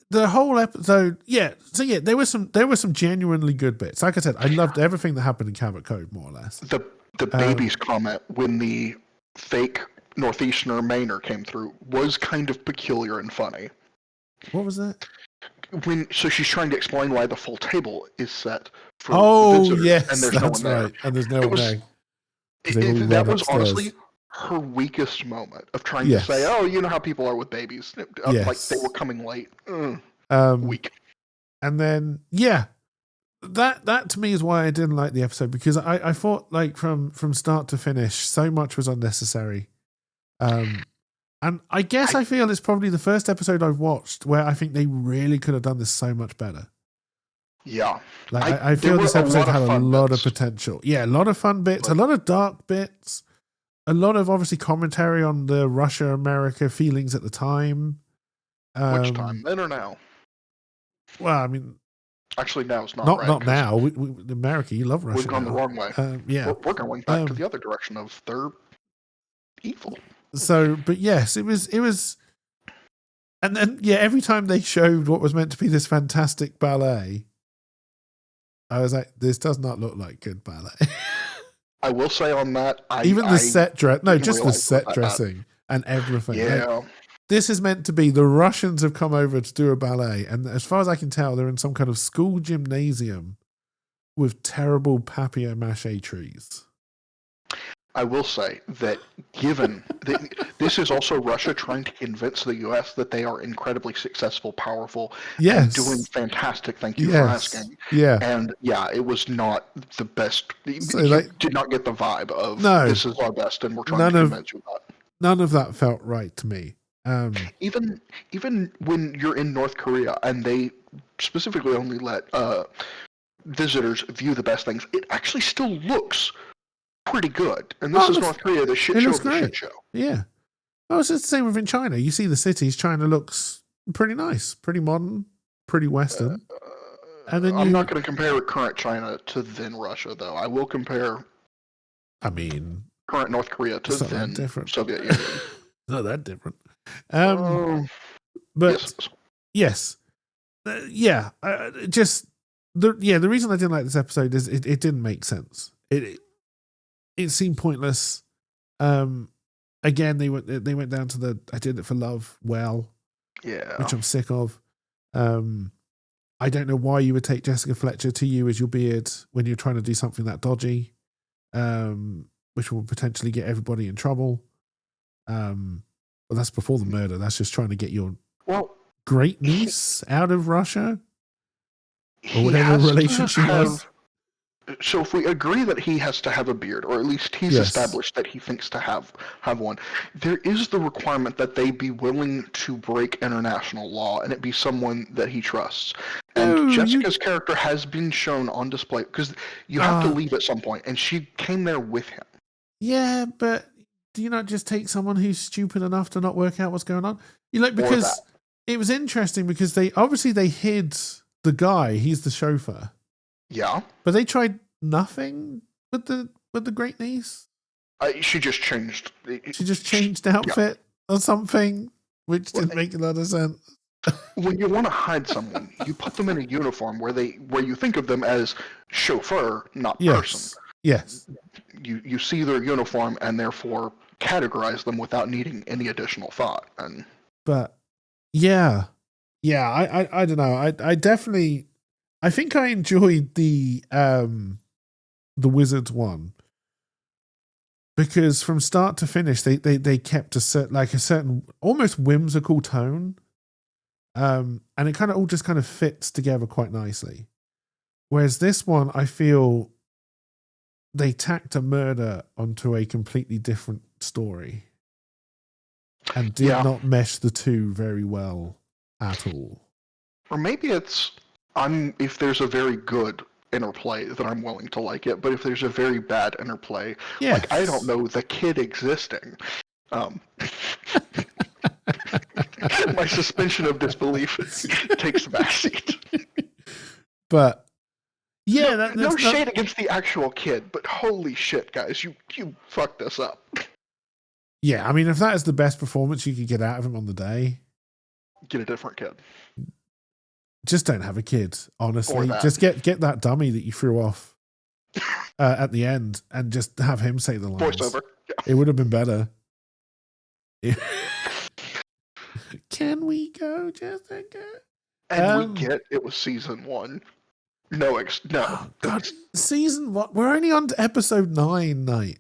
Speaker 1: the whole episode, there were some genuinely good bits. Like I said, I loved everything that happened in Cabot Cove, more or less.
Speaker 2: The baby's comment when the fake Northeasterner Mainer came through was kind of peculiar and funny.
Speaker 1: What was that?
Speaker 2: So she's trying to explain why the full table is set for
Speaker 1: visitors,
Speaker 2: yes, and there's no one there.
Speaker 1: Right. And there's no one there.
Speaker 2: That was honestly her weakest moment of trying to say, oh, you know how people are with babies. Like they were coming late. Weak.
Speaker 1: And then, that to me is why I didn't like the episode, because I thought like from start to finish, so much was unnecessary. And I guess I feel it's probably the first episode I've watched where I think they really could have done this so much better.
Speaker 2: Yeah.
Speaker 1: Like I feel this episode had a lot of potential. Yeah, a lot of fun bits, a lot of dark bits, a lot of obviously commentary on the Russia-America feelings at the time.
Speaker 2: Which time? Then or now?
Speaker 1: Well, I mean...
Speaker 2: Actually, now it's not right.
Speaker 1: Not now. America, you love Russia.
Speaker 2: We've gone the wrong way. We're going back to the other direction of they're evil.
Speaker 1: So, but yes, it was, and then every time they showed what was meant to be this fantastic ballet, I was like, this does not look like good ballet.
Speaker 2: I will say on that,
Speaker 1: set dressing and everything.
Speaker 2: Yeah.
Speaker 1: Like, this is meant to be the Russians have come over to do a ballet, and as far as I can tell, they're in some kind of school gymnasium with terrible papier-mâché trees.
Speaker 2: I will say that given that this is also Russia trying to convince the U.S. that they are incredibly successful, powerful, and doing
Speaker 1: Yes.
Speaker 2: fantastic. Thank you for asking.
Speaker 1: Yeah.
Speaker 2: And yeah, it was not the best.
Speaker 1: So,
Speaker 2: You
Speaker 1: like,
Speaker 2: did not get the vibe of
Speaker 1: no,
Speaker 2: this is our best, and we're trying to convince you that.
Speaker 1: None of that felt right to me.
Speaker 2: Even when you're in North Korea and they specifically only let visitors view the best things, it actually still looks pretty good. And this is North Korea, the shit show of the shit show.
Speaker 1: Yeah. Oh, it's the same within China. You see the cities, China looks pretty nice, pretty modern, pretty Western. And then
Speaker 2: I'm not going to compare current China to then Russia, though. I will compare current North Korea to then Soviet Union.
Speaker 1: Not that different. But yes. The reason I didn't like this episode is it didn't make sense. It seemed pointless. Again, they went down to the I did it for love which I'm sick of. I don't know why you would take Jessica Fletcher to you as your beard when you're trying to do something that dodgy, which will potentially get everybody in trouble. But that's before the murder. That's just trying to get your great niece out of Russia or whatever relation she was.
Speaker 2: So if we agree that he has to have a beard, or at least he's established that he thinks to have one, there is the requirement that they be willing to break international law and it be someone that he trusts. And Jessica's character has been shown on display because you have to leave at some point, and she came there with him.
Speaker 1: Yeah, but do you not just take someone who's stupid enough to not work out what's going on? Because it was interesting because they hid the guy. He's the chauffeur.
Speaker 2: Yeah,
Speaker 1: but they tried nothing with the great niece.
Speaker 2: She just changed.
Speaker 1: She just changed outfit or something, which didn't make a lot of sense.
Speaker 2: When you want to hide someone, you put them in a uniform where you think of them as chauffeur, not person.
Speaker 1: Yes.
Speaker 2: You see their uniform and therefore categorize them without needing any additional thought.
Speaker 1: But I don't know. I definitely. I think I enjoyed the Wizards one because from start to finish they kept a certain almost whimsical tone, and it kind of all just kind of fits together quite nicely. Whereas this one, I feel they tacked a murder onto a completely different story and did not mesh the two very well at all.
Speaker 2: Or maybe it's. If there's a very good interplay, then I'm willing to like it. But if there's a very bad interplay, like I don't know the kid existing, my suspension of disbelief takes backseat.
Speaker 1: But
Speaker 2: no shade against the actual kid, but holy shit, guys, you fucked this up.
Speaker 1: Yeah, I mean, if that is the best performance you could get out of him on the day,
Speaker 2: get a different kid.
Speaker 1: Just don't have a kid, honestly. Just get that dummy that you threw off at the end and just have him say the lines.
Speaker 2: Voiceover. Yeah.
Speaker 1: It would have been better. Can we go, Jessica?
Speaker 2: And we get it was season 1. No.
Speaker 1: Oh, God, season 1. We're only on to episode 9 night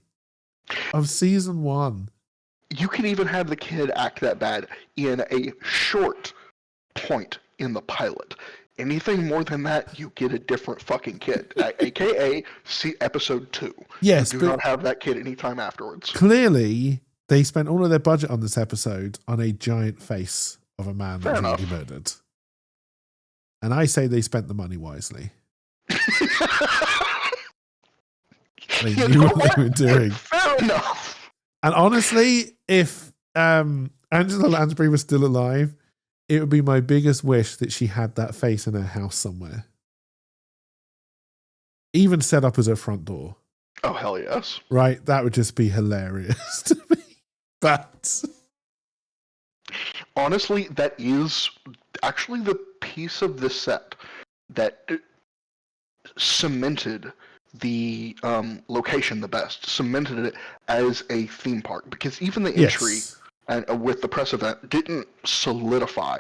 Speaker 1: of season 1.
Speaker 2: You can even have the kid act that bad in a short point in the pilot. Anything more than that, you get a different fucking kid. AKA, see episode 2.
Speaker 1: Yes,
Speaker 2: you do not have that kid anytime afterwards.
Speaker 1: Clearly, they spent all of their budget on this episode on a giant face of a man that was already murdered. And I say they spent the money wisely. They knew what they were doing.
Speaker 2: Fair enough.
Speaker 1: And honestly, if Angela Lansbury was still alive, it would be my biggest wish that she had that face in her house somewhere. Even set up as her front door.
Speaker 2: Oh, hell yes.
Speaker 1: Right? That would just be hilarious to me. But
Speaker 2: honestly, that is actually the piece of the set that cemented the location the best, cemented it as a theme park. Because even the entry... and with the press event, didn't solidify.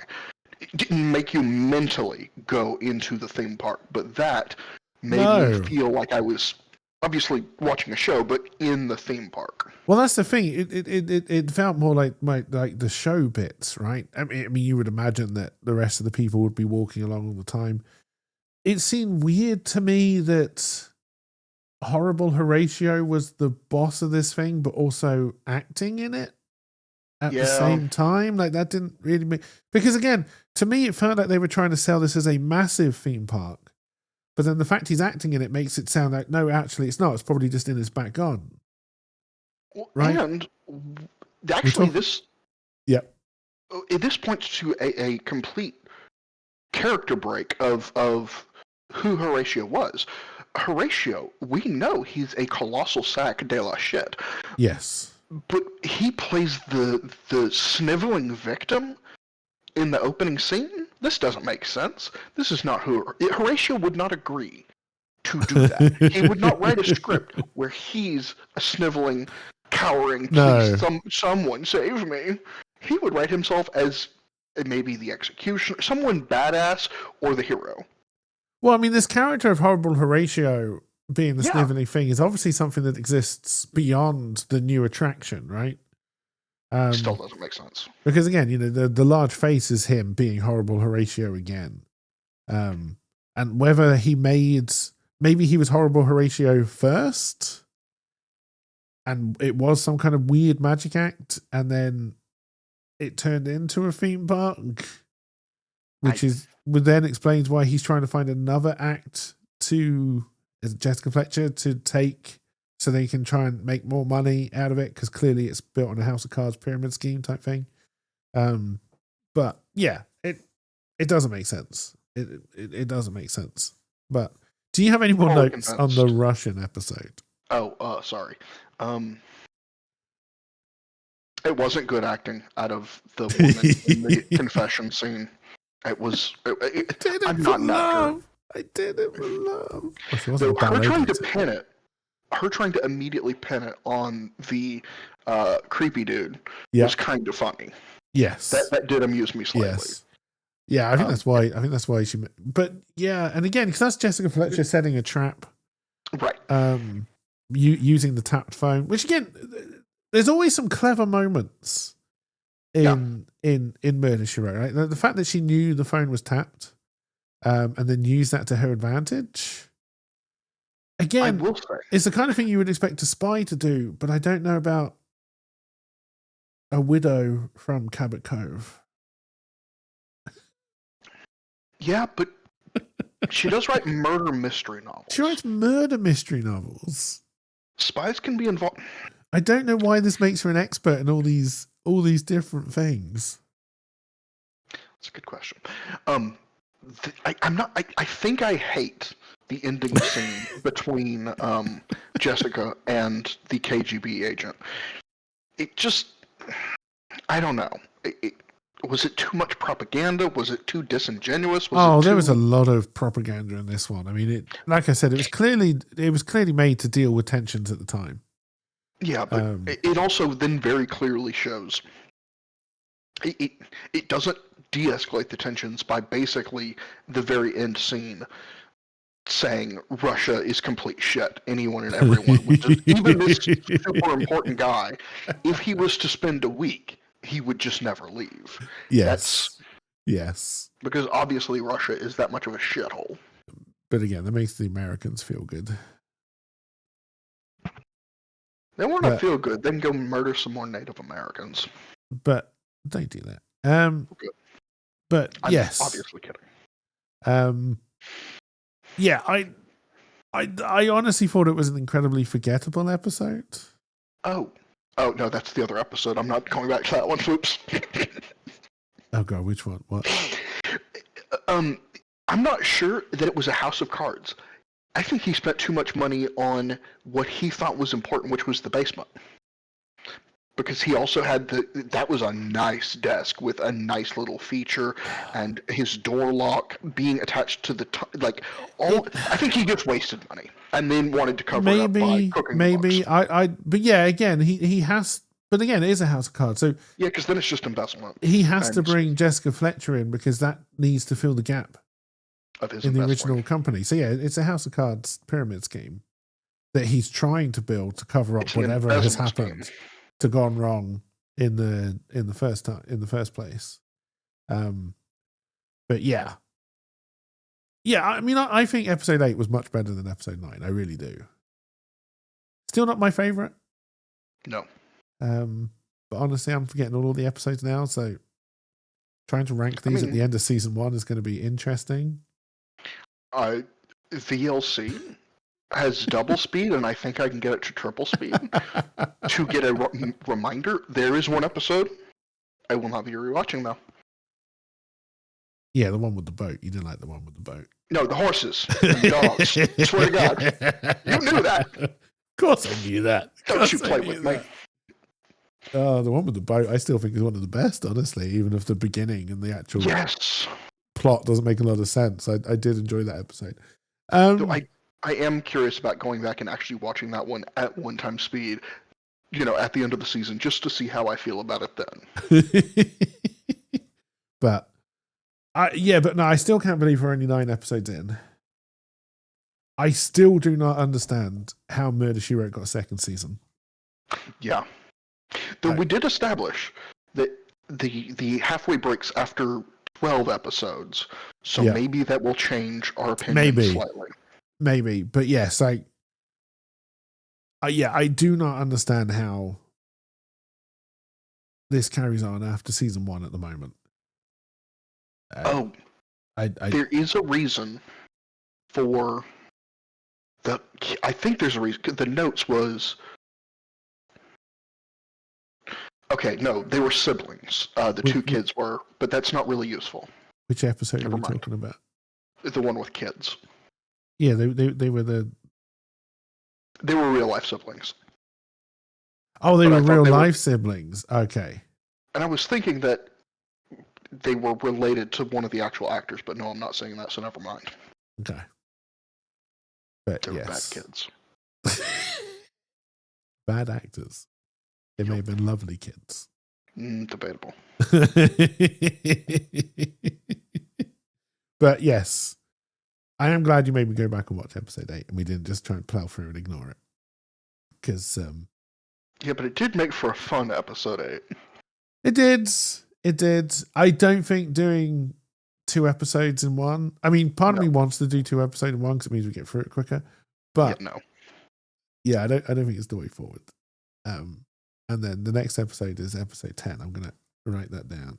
Speaker 2: It didn't make you mentally go into the theme park. But that made me
Speaker 1: No.
Speaker 2: feel like I was obviously watching a show, but in the theme park.
Speaker 1: Well, that's the thing. It felt more like the show bits, right? I mean, you would imagine that the rest of the people would be walking along all the time. It seemed weird to me that Horrible Horatio was the boss of this thing, but also acting in it at the same time. Like, that didn't really make... Because, again, to me, it felt like they were trying to sell this as a massive theme park. But then the fact he's acting in it makes it sound like, no, actually, it's not. It's probably just in his back garden. Right?
Speaker 2: And actually, this points to a complete character break of who Horatio was. Horatio, we know he's a colossal sack de la shit.
Speaker 1: Yes.
Speaker 2: But he plays the sniveling victim in the opening scene? This doesn't make sense. This is not who... Horatio would not agree to do that. He would not write a script where he's a sniveling, cowering, please, someone save me. He would write himself as maybe the executioner, someone badass, or the hero.
Speaker 1: Well, I mean, this character of Horrible Horatio being the sniveling thing is obviously something that exists beyond the new attraction, right?
Speaker 2: Still doesn't make sense.
Speaker 1: Because again, you know, the large face is him being Horrible Horatio again. And whether maybe he was Horrible Horatio first, and it was some kind of weird magic act, and then it turned into a theme park, which then explains why he's trying to find another act to Jessica Fletcher to take so they can try and make more money out of it, because clearly it's built on a House of Cards pyramid scheme type thing. But yeah, it doesn't make sense. It doesn't make sense. But do you have any more notes on the Russian episode?
Speaker 2: Oh, sorry. It wasn't good acting out of the woman in the confession scene. It was. I'm not an actor.
Speaker 1: I did it for love.
Speaker 2: Her trying to immediately pin it on the creepy dude was kind of funny.
Speaker 1: Yes,
Speaker 2: that did amuse me slightly.
Speaker 1: Yes. Yeah, I think that's why. I think that's why she. But yeah, and again, because that's Jessica Fletcher setting a trap,
Speaker 2: right?
Speaker 1: Using the tapped phone, which again, there's always some clever moments in Murder, She Wrote. Right, the fact that she knew the phone was tapped, and then used that to her advantage. Again,
Speaker 2: I will say,
Speaker 1: it's the kind of thing you would expect a spy to do, but I don't know about a widow from Cabot Cove.
Speaker 2: Yeah, but she does write murder mystery novels.
Speaker 1: She writes murder mystery novels.
Speaker 2: Spies can be involved.
Speaker 1: I don't know why this makes her an expert in all these different things.
Speaker 2: That's a good question. I think I hate the ending scene between Jessica and the KGB agent. It just, I don't know. Was it too much propaganda? Was it too disingenuous?
Speaker 1: There was a lot of propaganda in this one. I mean, like I said, it was clearly made to deal with tensions at the time.
Speaker 2: Yeah, but it also then very clearly shows it doesn't de-escalate the tensions by basically the very end scene saying Russia is complete shit, anyone and everyone. Even this super important guy, if he was to spend a week, he would just never leave.
Speaker 1: Yes. Yes.
Speaker 2: Because obviously Russia is that much of a shithole.
Speaker 1: But again, that makes the Americans feel good.
Speaker 2: They want to feel good, then go murder some more Native Americans.
Speaker 1: But don't do that.
Speaker 2: Okay.
Speaker 1: But
Speaker 2: I'm
Speaker 1: yes.
Speaker 2: Obviously kidding.
Speaker 1: Yeah, I honestly thought it was an incredibly forgettable episode.
Speaker 2: Oh no, that's the other episode. I'm not going back to that one. Oops.
Speaker 1: Oh god, which one? What?
Speaker 2: I'm not sure that it was a House of Cards. I think he spent too much money on what he thought was important, which was the basement. Because he also had that was a nice desk with a nice little feature, and his door lock being attached to the I think he just wasted money and then wanted to cover it up by cooking.
Speaker 1: Maybe but yeah, again, he has. But again, it is a House of Cards, so
Speaker 2: yeah, because then it's just investment.
Speaker 1: He has to bring Jessica Fletcher in because that needs to fill the gap.
Speaker 2: of his
Speaker 1: in the
Speaker 2: investing.
Speaker 1: original company. So yeah, it's a House of Cards pyramid scheme that he's trying to build to cover up
Speaker 2: It's an
Speaker 1: whatever has
Speaker 2: investment
Speaker 1: happened
Speaker 2: scheme.
Speaker 1: to gone wrong in the first place. But yeah. I mean, I think episode 8 was much better than episode 9. I really do. Still not my favorite.
Speaker 2: No.
Speaker 1: But honestly, I'm forgetting all the episodes now, so trying to rank these at the end of season 1 is going to be interesting.
Speaker 2: VLC has double speed, and I think I can get it to triple speed. To get a reminder, there is one episode I will not be rewatching, though.
Speaker 1: Yeah, the one with the boat. You didn't like the one with the boat.
Speaker 2: No, the horses and the dogs. Swear to God. You knew that.
Speaker 1: Of course I knew that.
Speaker 2: Don't you play with me.
Speaker 1: Oh, the one with the boat, I still think is one of the best, honestly, even if the beginning and the actual plot doesn't make a lot of sense. I did enjoy that episode.
Speaker 2: I am curious about going back and actually watching that one at one-time speed, at the end of the season, just to see how I feel about it then.
Speaker 1: But no, I still can't believe we're only 9 episodes in. I still do not understand how Murder, She Wrote got a second season.
Speaker 2: Yeah. Though we did establish that the halfway breaks after 12 episodes, so maybe that will change our opinion slightly.
Speaker 1: Maybe, but yes, I do not understand how this carries on after season 1 at the moment. There is a reason for I think there's a reason. The notes was... Okay, no, they were siblings. The two kids were, but that's not really useful. Which episode are we talking about?
Speaker 2: The one with kids.
Speaker 1: Yeah, they were
Speaker 2: They were real life siblings.
Speaker 1: Oh, they were real life siblings. Okay.
Speaker 2: And I was thinking that they were related to one of the actual actors, but no, I'm not saying that, so never mind.
Speaker 1: Okay. But
Speaker 2: they were bad kids.
Speaker 1: Bad actors. They may have been lovely kids.
Speaker 2: Debatable.
Speaker 1: But yes, I am glad you made me go back and watch episode 8 and we didn't just try and plow through and ignore it. Because...
Speaker 2: yeah, but it did make for a fun episode 8.
Speaker 1: It did. I don't think doing 2 episodes in one... I mean, part of me wants to do 2 episodes in one because it means we get through it quicker. But... Yeah, I don't think it's the way forward. And then the next episode is episode 10. I'm going to write that down.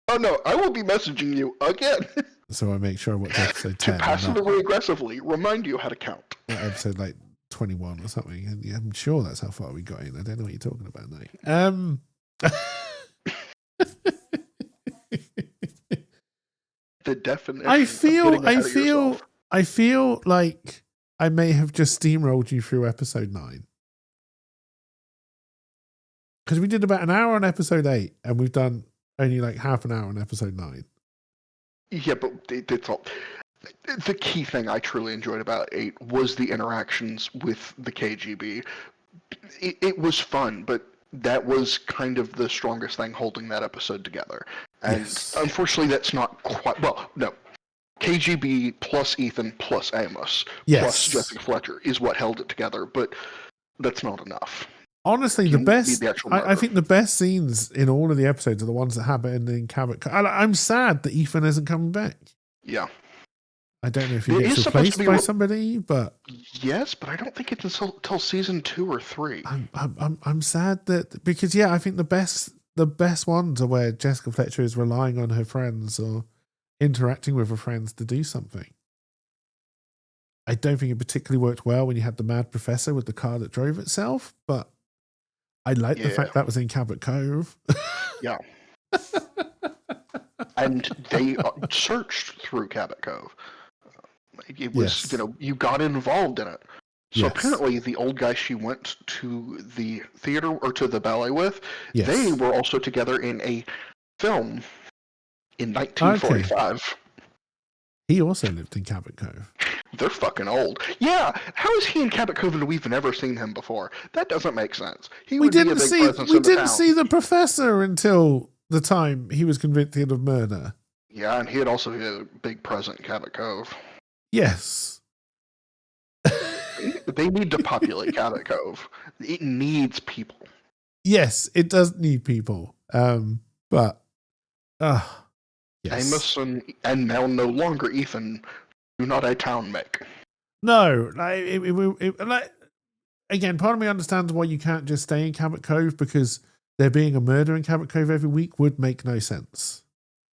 Speaker 2: Oh no, I will be messaging you again.
Speaker 1: So I make sure I watch episode 10.
Speaker 2: To passively aggressively remind you how to count.
Speaker 1: Episode like 21 or something. And yeah, I'm sure that's how far we got in. I don't know what you're talking about now.
Speaker 2: The definition.
Speaker 1: I feel like I may have just steamrolled you through episode 9. Because we did about an hour on episode 8 and we've done only like half an hour on episode 9.
Speaker 2: Yeah, but it's all... The key thing I truly enjoyed about 8 was the interactions with the KGB. It was fun, but that was kind of the strongest thing holding that episode together. And unfortunately, that's not quite... Well, no. KGB plus Ethan plus Amos plus Jessica Fletcher is what held it together, but that's not enough.
Speaker 1: Honestly, the best... I think the best scenes in all of the episodes are the ones that happen in Cabot. I'm sad that Ethan isn't coming back.
Speaker 2: Yeah.
Speaker 1: I don't know if he gets replaced by somebody, but...
Speaker 2: Yes, but I don't think it's until season 2 or 3.
Speaker 1: I'm sad that... Because, I think the best ones are where Jessica Fletcher is relying on her friends or interacting with her friends to do something. I don't think it particularly worked well when you had the mad professor with the car that drove itself, but I like the fact that was in Cabot Cove.
Speaker 2: Yeah. And they searched through Cabot Cove. It was, you got involved in it. So apparently the old guy she went to the theater or to the ballet with, they were also together in a film in 1945. Okay.
Speaker 1: He also lived in Cabot Cove.
Speaker 2: They're fucking old. Yeah, how is he in Cabot Cove and we've never seen him before? That doesn't make sense. We didn't see the professor until the time he was convicted of murder. Yeah, and he had also had a big present in Cabot Cove.
Speaker 1: Yes.
Speaker 2: They need to populate Cabot Cove. It needs people.
Speaker 1: Yes, it does need people. But yes.
Speaker 2: Amos and now no longer Ethan do not a town make.
Speaker 1: No, like again, part of me understands why you can't just stay in Cabot Cove, because there being a murder in Cabot Cove every week would make no sense.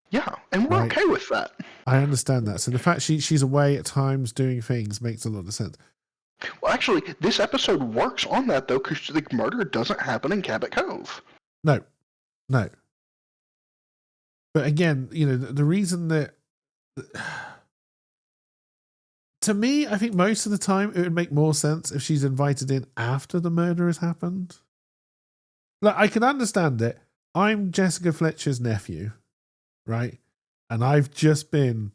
Speaker 2: Yeah, and we're okay with that.
Speaker 1: I understand that. So the fact she's away at times doing things makes a lot of sense.
Speaker 2: Well, actually, this episode works on that, though, because the murder doesn't happen in Cabot Cove.
Speaker 1: No. But again, the reason that... To me, I think most of the time it would make more sense if she's invited in after the murder has happened. Like, I can understand it. I'm Jessica Fletcher's nephew, right? And I've just been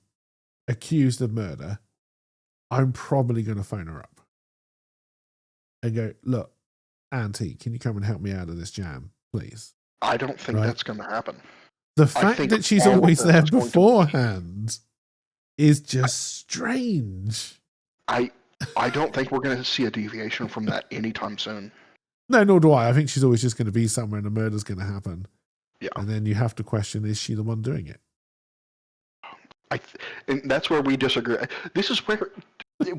Speaker 1: accused of murder. I'm probably going to phone her up and go, look, Auntie, can you come and help me out of this jam, please?
Speaker 2: I don't think that's going to happen.
Speaker 1: The fact that she's always there beforehand is just strange.
Speaker 2: I don't think we're going to see a deviation from that anytime soon.
Speaker 1: No, nor do I. I think she's always just going to be somewhere and a murder's going to happen.
Speaker 2: Yeah.
Speaker 1: And then you have to question, is she the one doing it?
Speaker 2: And that's where we disagree. This is where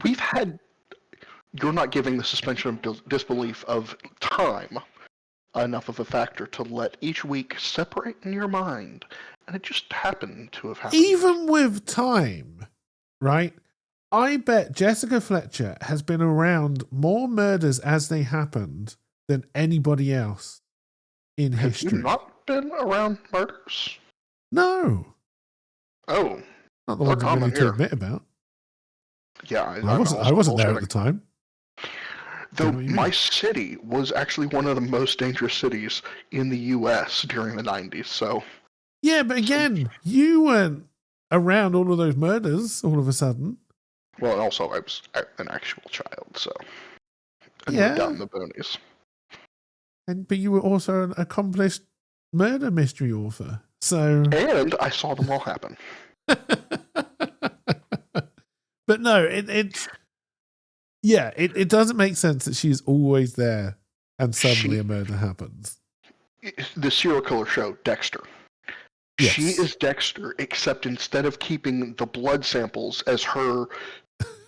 Speaker 2: we've had... You're not giving the suspension of disbelief of time enough of a factor to let each week separate in your mind. And it just happened to have happened.
Speaker 1: Even with time, right? I bet Jessica Fletcher has been around more murders as they happened than anybody else in history.
Speaker 2: Have you not been around murders?
Speaker 1: No.
Speaker 2: Oh.
Speaker 1: Not the ones I'm willing to admit about.
Speaker 2: Yeah.
Speaker 1: I wasn't there at the time.
Speaker 2: Though my city was actually one of the most dangerous cities in the U.S. during the 90s, so...
Speaker 1: Yeah, but again, you weren't around all of those murders all of a sudden.
Speaker 2: Well, and also I was an actual child, so... And
Speaker 1: yeah.
Speaker 2: down in the boonies.
Speaker 1: But you were also an accomplished murder mystery author, so...
Speaker 2: And I saw them all happen.
Speaker 1: But no, it doesn't make sense that she's always there and suddenly a murder happens.
Speaker 2: The serial killer show, Dexter. Yes. She is Dexter, except instead of keeping the blood samples as her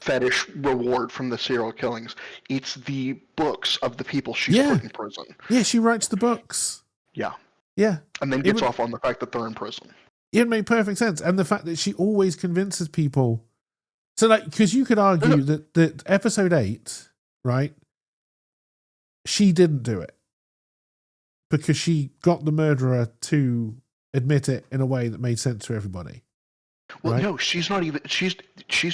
Speaker 2: fetish reward from the serial killings, it's the books of the people she's put in prison.
Speaker 1: Yeah, she writes the books.
Speaker 2: Yeah.
Speaker 1: Yeah.
Speaker 2: And then gets off on the fact that they're in prison.
Speaker 1: It made perfect sense. And the fact that she always convinces people. So, like, because you could argue that episode 8, right, she didn't do it because she got the murderer to admit it in a way that made sense to everybody.
Speaker 2: Well,
Speaker 1: right?
Speaker 2: No, she's not even. She's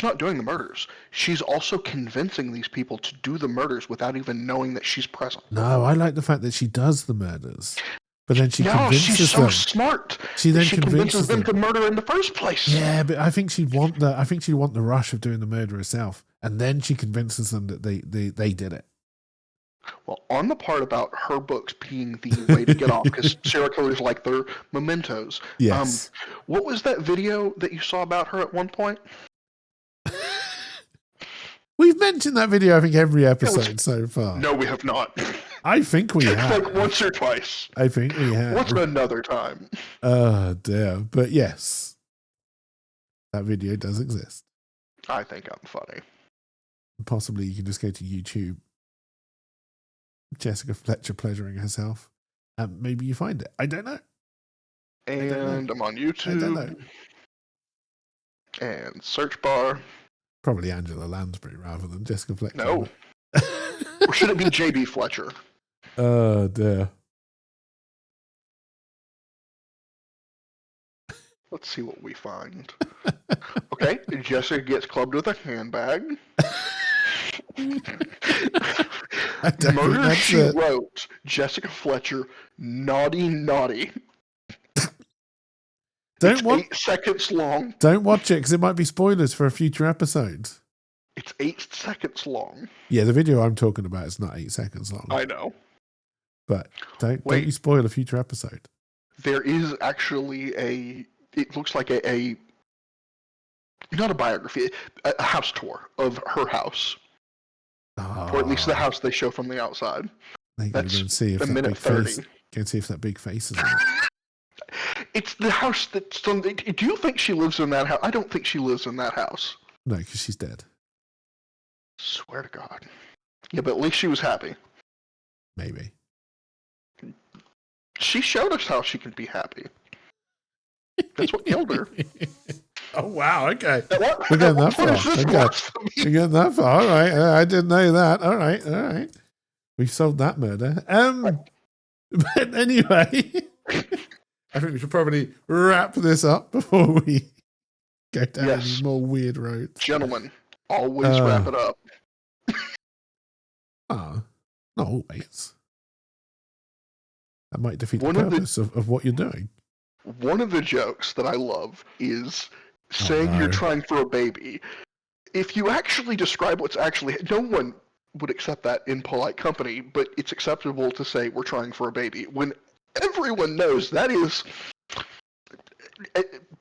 Speaker 2: not doing the murders. She's also convincing these people to do the murders without even knowing that she's present.
Speaker 1: No, I like the fact that she does the murders. But then she convinces
Speaker 2: she's so smart.
Speaker 1: She then
Speaker 2: convinces them to murder in the first place.
Speaker 1: Yeah, but I think she'd want the rush of doing the murder herself, and then she convinces them that they did it.
Speaker 2: Well, on the part about her books being the way to get off, because serial killers like their mementos.
Speaker 1: Yes.
Speaker 2: What was that video that you saw about her at one point?
Speaker 1: We've mentioned that video, I think, every episode so far.
Speaker 2: No, we have not.
Speaker 1: I think we have.
Speaker 2: Like once or twice.
Speaker 1: I think we have.
Speaker 2: What's another time?
Speaker 1: Oh, dear. But yes, that video does exist.
Speaker 2: I think I'm funny.
Speaker 1: Possibly you can just go to YouTube. Jessica Fletcher pleasuring herself. And maybe you find it. I don't know.
Speaker 2: And I'm on YouTube. I don't know. And search bar.
Speaker 1: Probably Angela Lansbury rather than Jessica Fletcher.
Speaker 2: No. Or should it be JB Fletcher?
Speaker 1: Oh, dear.
Speaker 2: Let's see what we find. Okay, Jessica gets clubbed with a handbag. Murder She Wrote, Jessica Fletcher, naughty, naughty. It's 8 seconds long.
Speaker 1: Don't watch it because it might be spoilers for a future episode.
Speaker 2: It's 8 seconds long.
Speaker 1: Yeah, the video I'm talking about is not 8 seconds long.
Speaker 2: I know.
Speaker 1: But don't you spoil a future episode.
Speaker 2: There is actually a it looks like a not a biography, a house tour of her house, or at least the house they show from the outside.
Speaker 1: That's
Speaker 2: a
Speaker 1: see if
Speaker 2: minute 30.
Speaker 1: Can see if that big face is in it.
Speaker 2: It's the house that's on. Do you think she lives in that house? I don't think she lives in that house.
Speaker 1: No, because she's dead.
Speaker 2: Swear to God. Yeah, but at least she was happy.
Speaker 1: Maybe.
Speaker 2: She showed us how she can be happy. That's what killed her.
Speaker 1: Oh, wow. Okay.
Speaker 2: What?
Speaker 1: We're getting that
Speaker 2: What
Speaker 1: far.
Speaker 2: is this
Speaker 1: Okay.
Speaker 2: blasphemy?
Speaker 1: We're getting that far. All right. I didn't know that. All right. All right. We've solved that murder. But anyway, I think we should probably wrap this up before we go down any more weird roads.
Speaker 2: Gentlemen, always wrap it up.
Speaker 1: Not always. That might defeat the purpose of what you're doing.
Speaker 2: One of the jokes that I love is saying you're trying for a baby. If you actually describe what's actually... No one would accept that in polite company, but it's acceptable to say we're trying for a baby when everyone knows that is...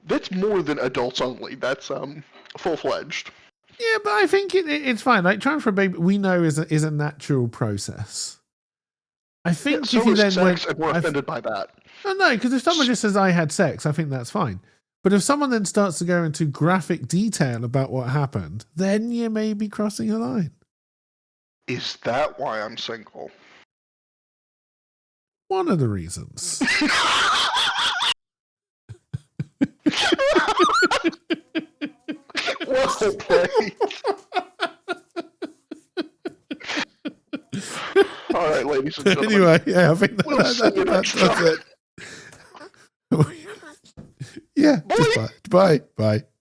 Speaker 2: That's more than adults only. That's full-fledged.
Speaker 1: Yeah, but I think it's fine. Like, trying for a baby, we know is a natural process. I think
Speaker 2: so
Speaker 1: if you then
Speaker 2: sex, and we're offended by that.
Speaker 1: No, because if someone just says I had sex, I think that's fine. But if someone then starts to go into graphic detail about what happened, then you may be crossing a line.
Speaker 2: Is that why I'm single?
Speaker 1: One of the reasons.
Speaker 2: Well played. All right, ladies and gentlemen.
Speaker 1: Anyway, yeah, I think that's it. Yeah, just bye. Bye.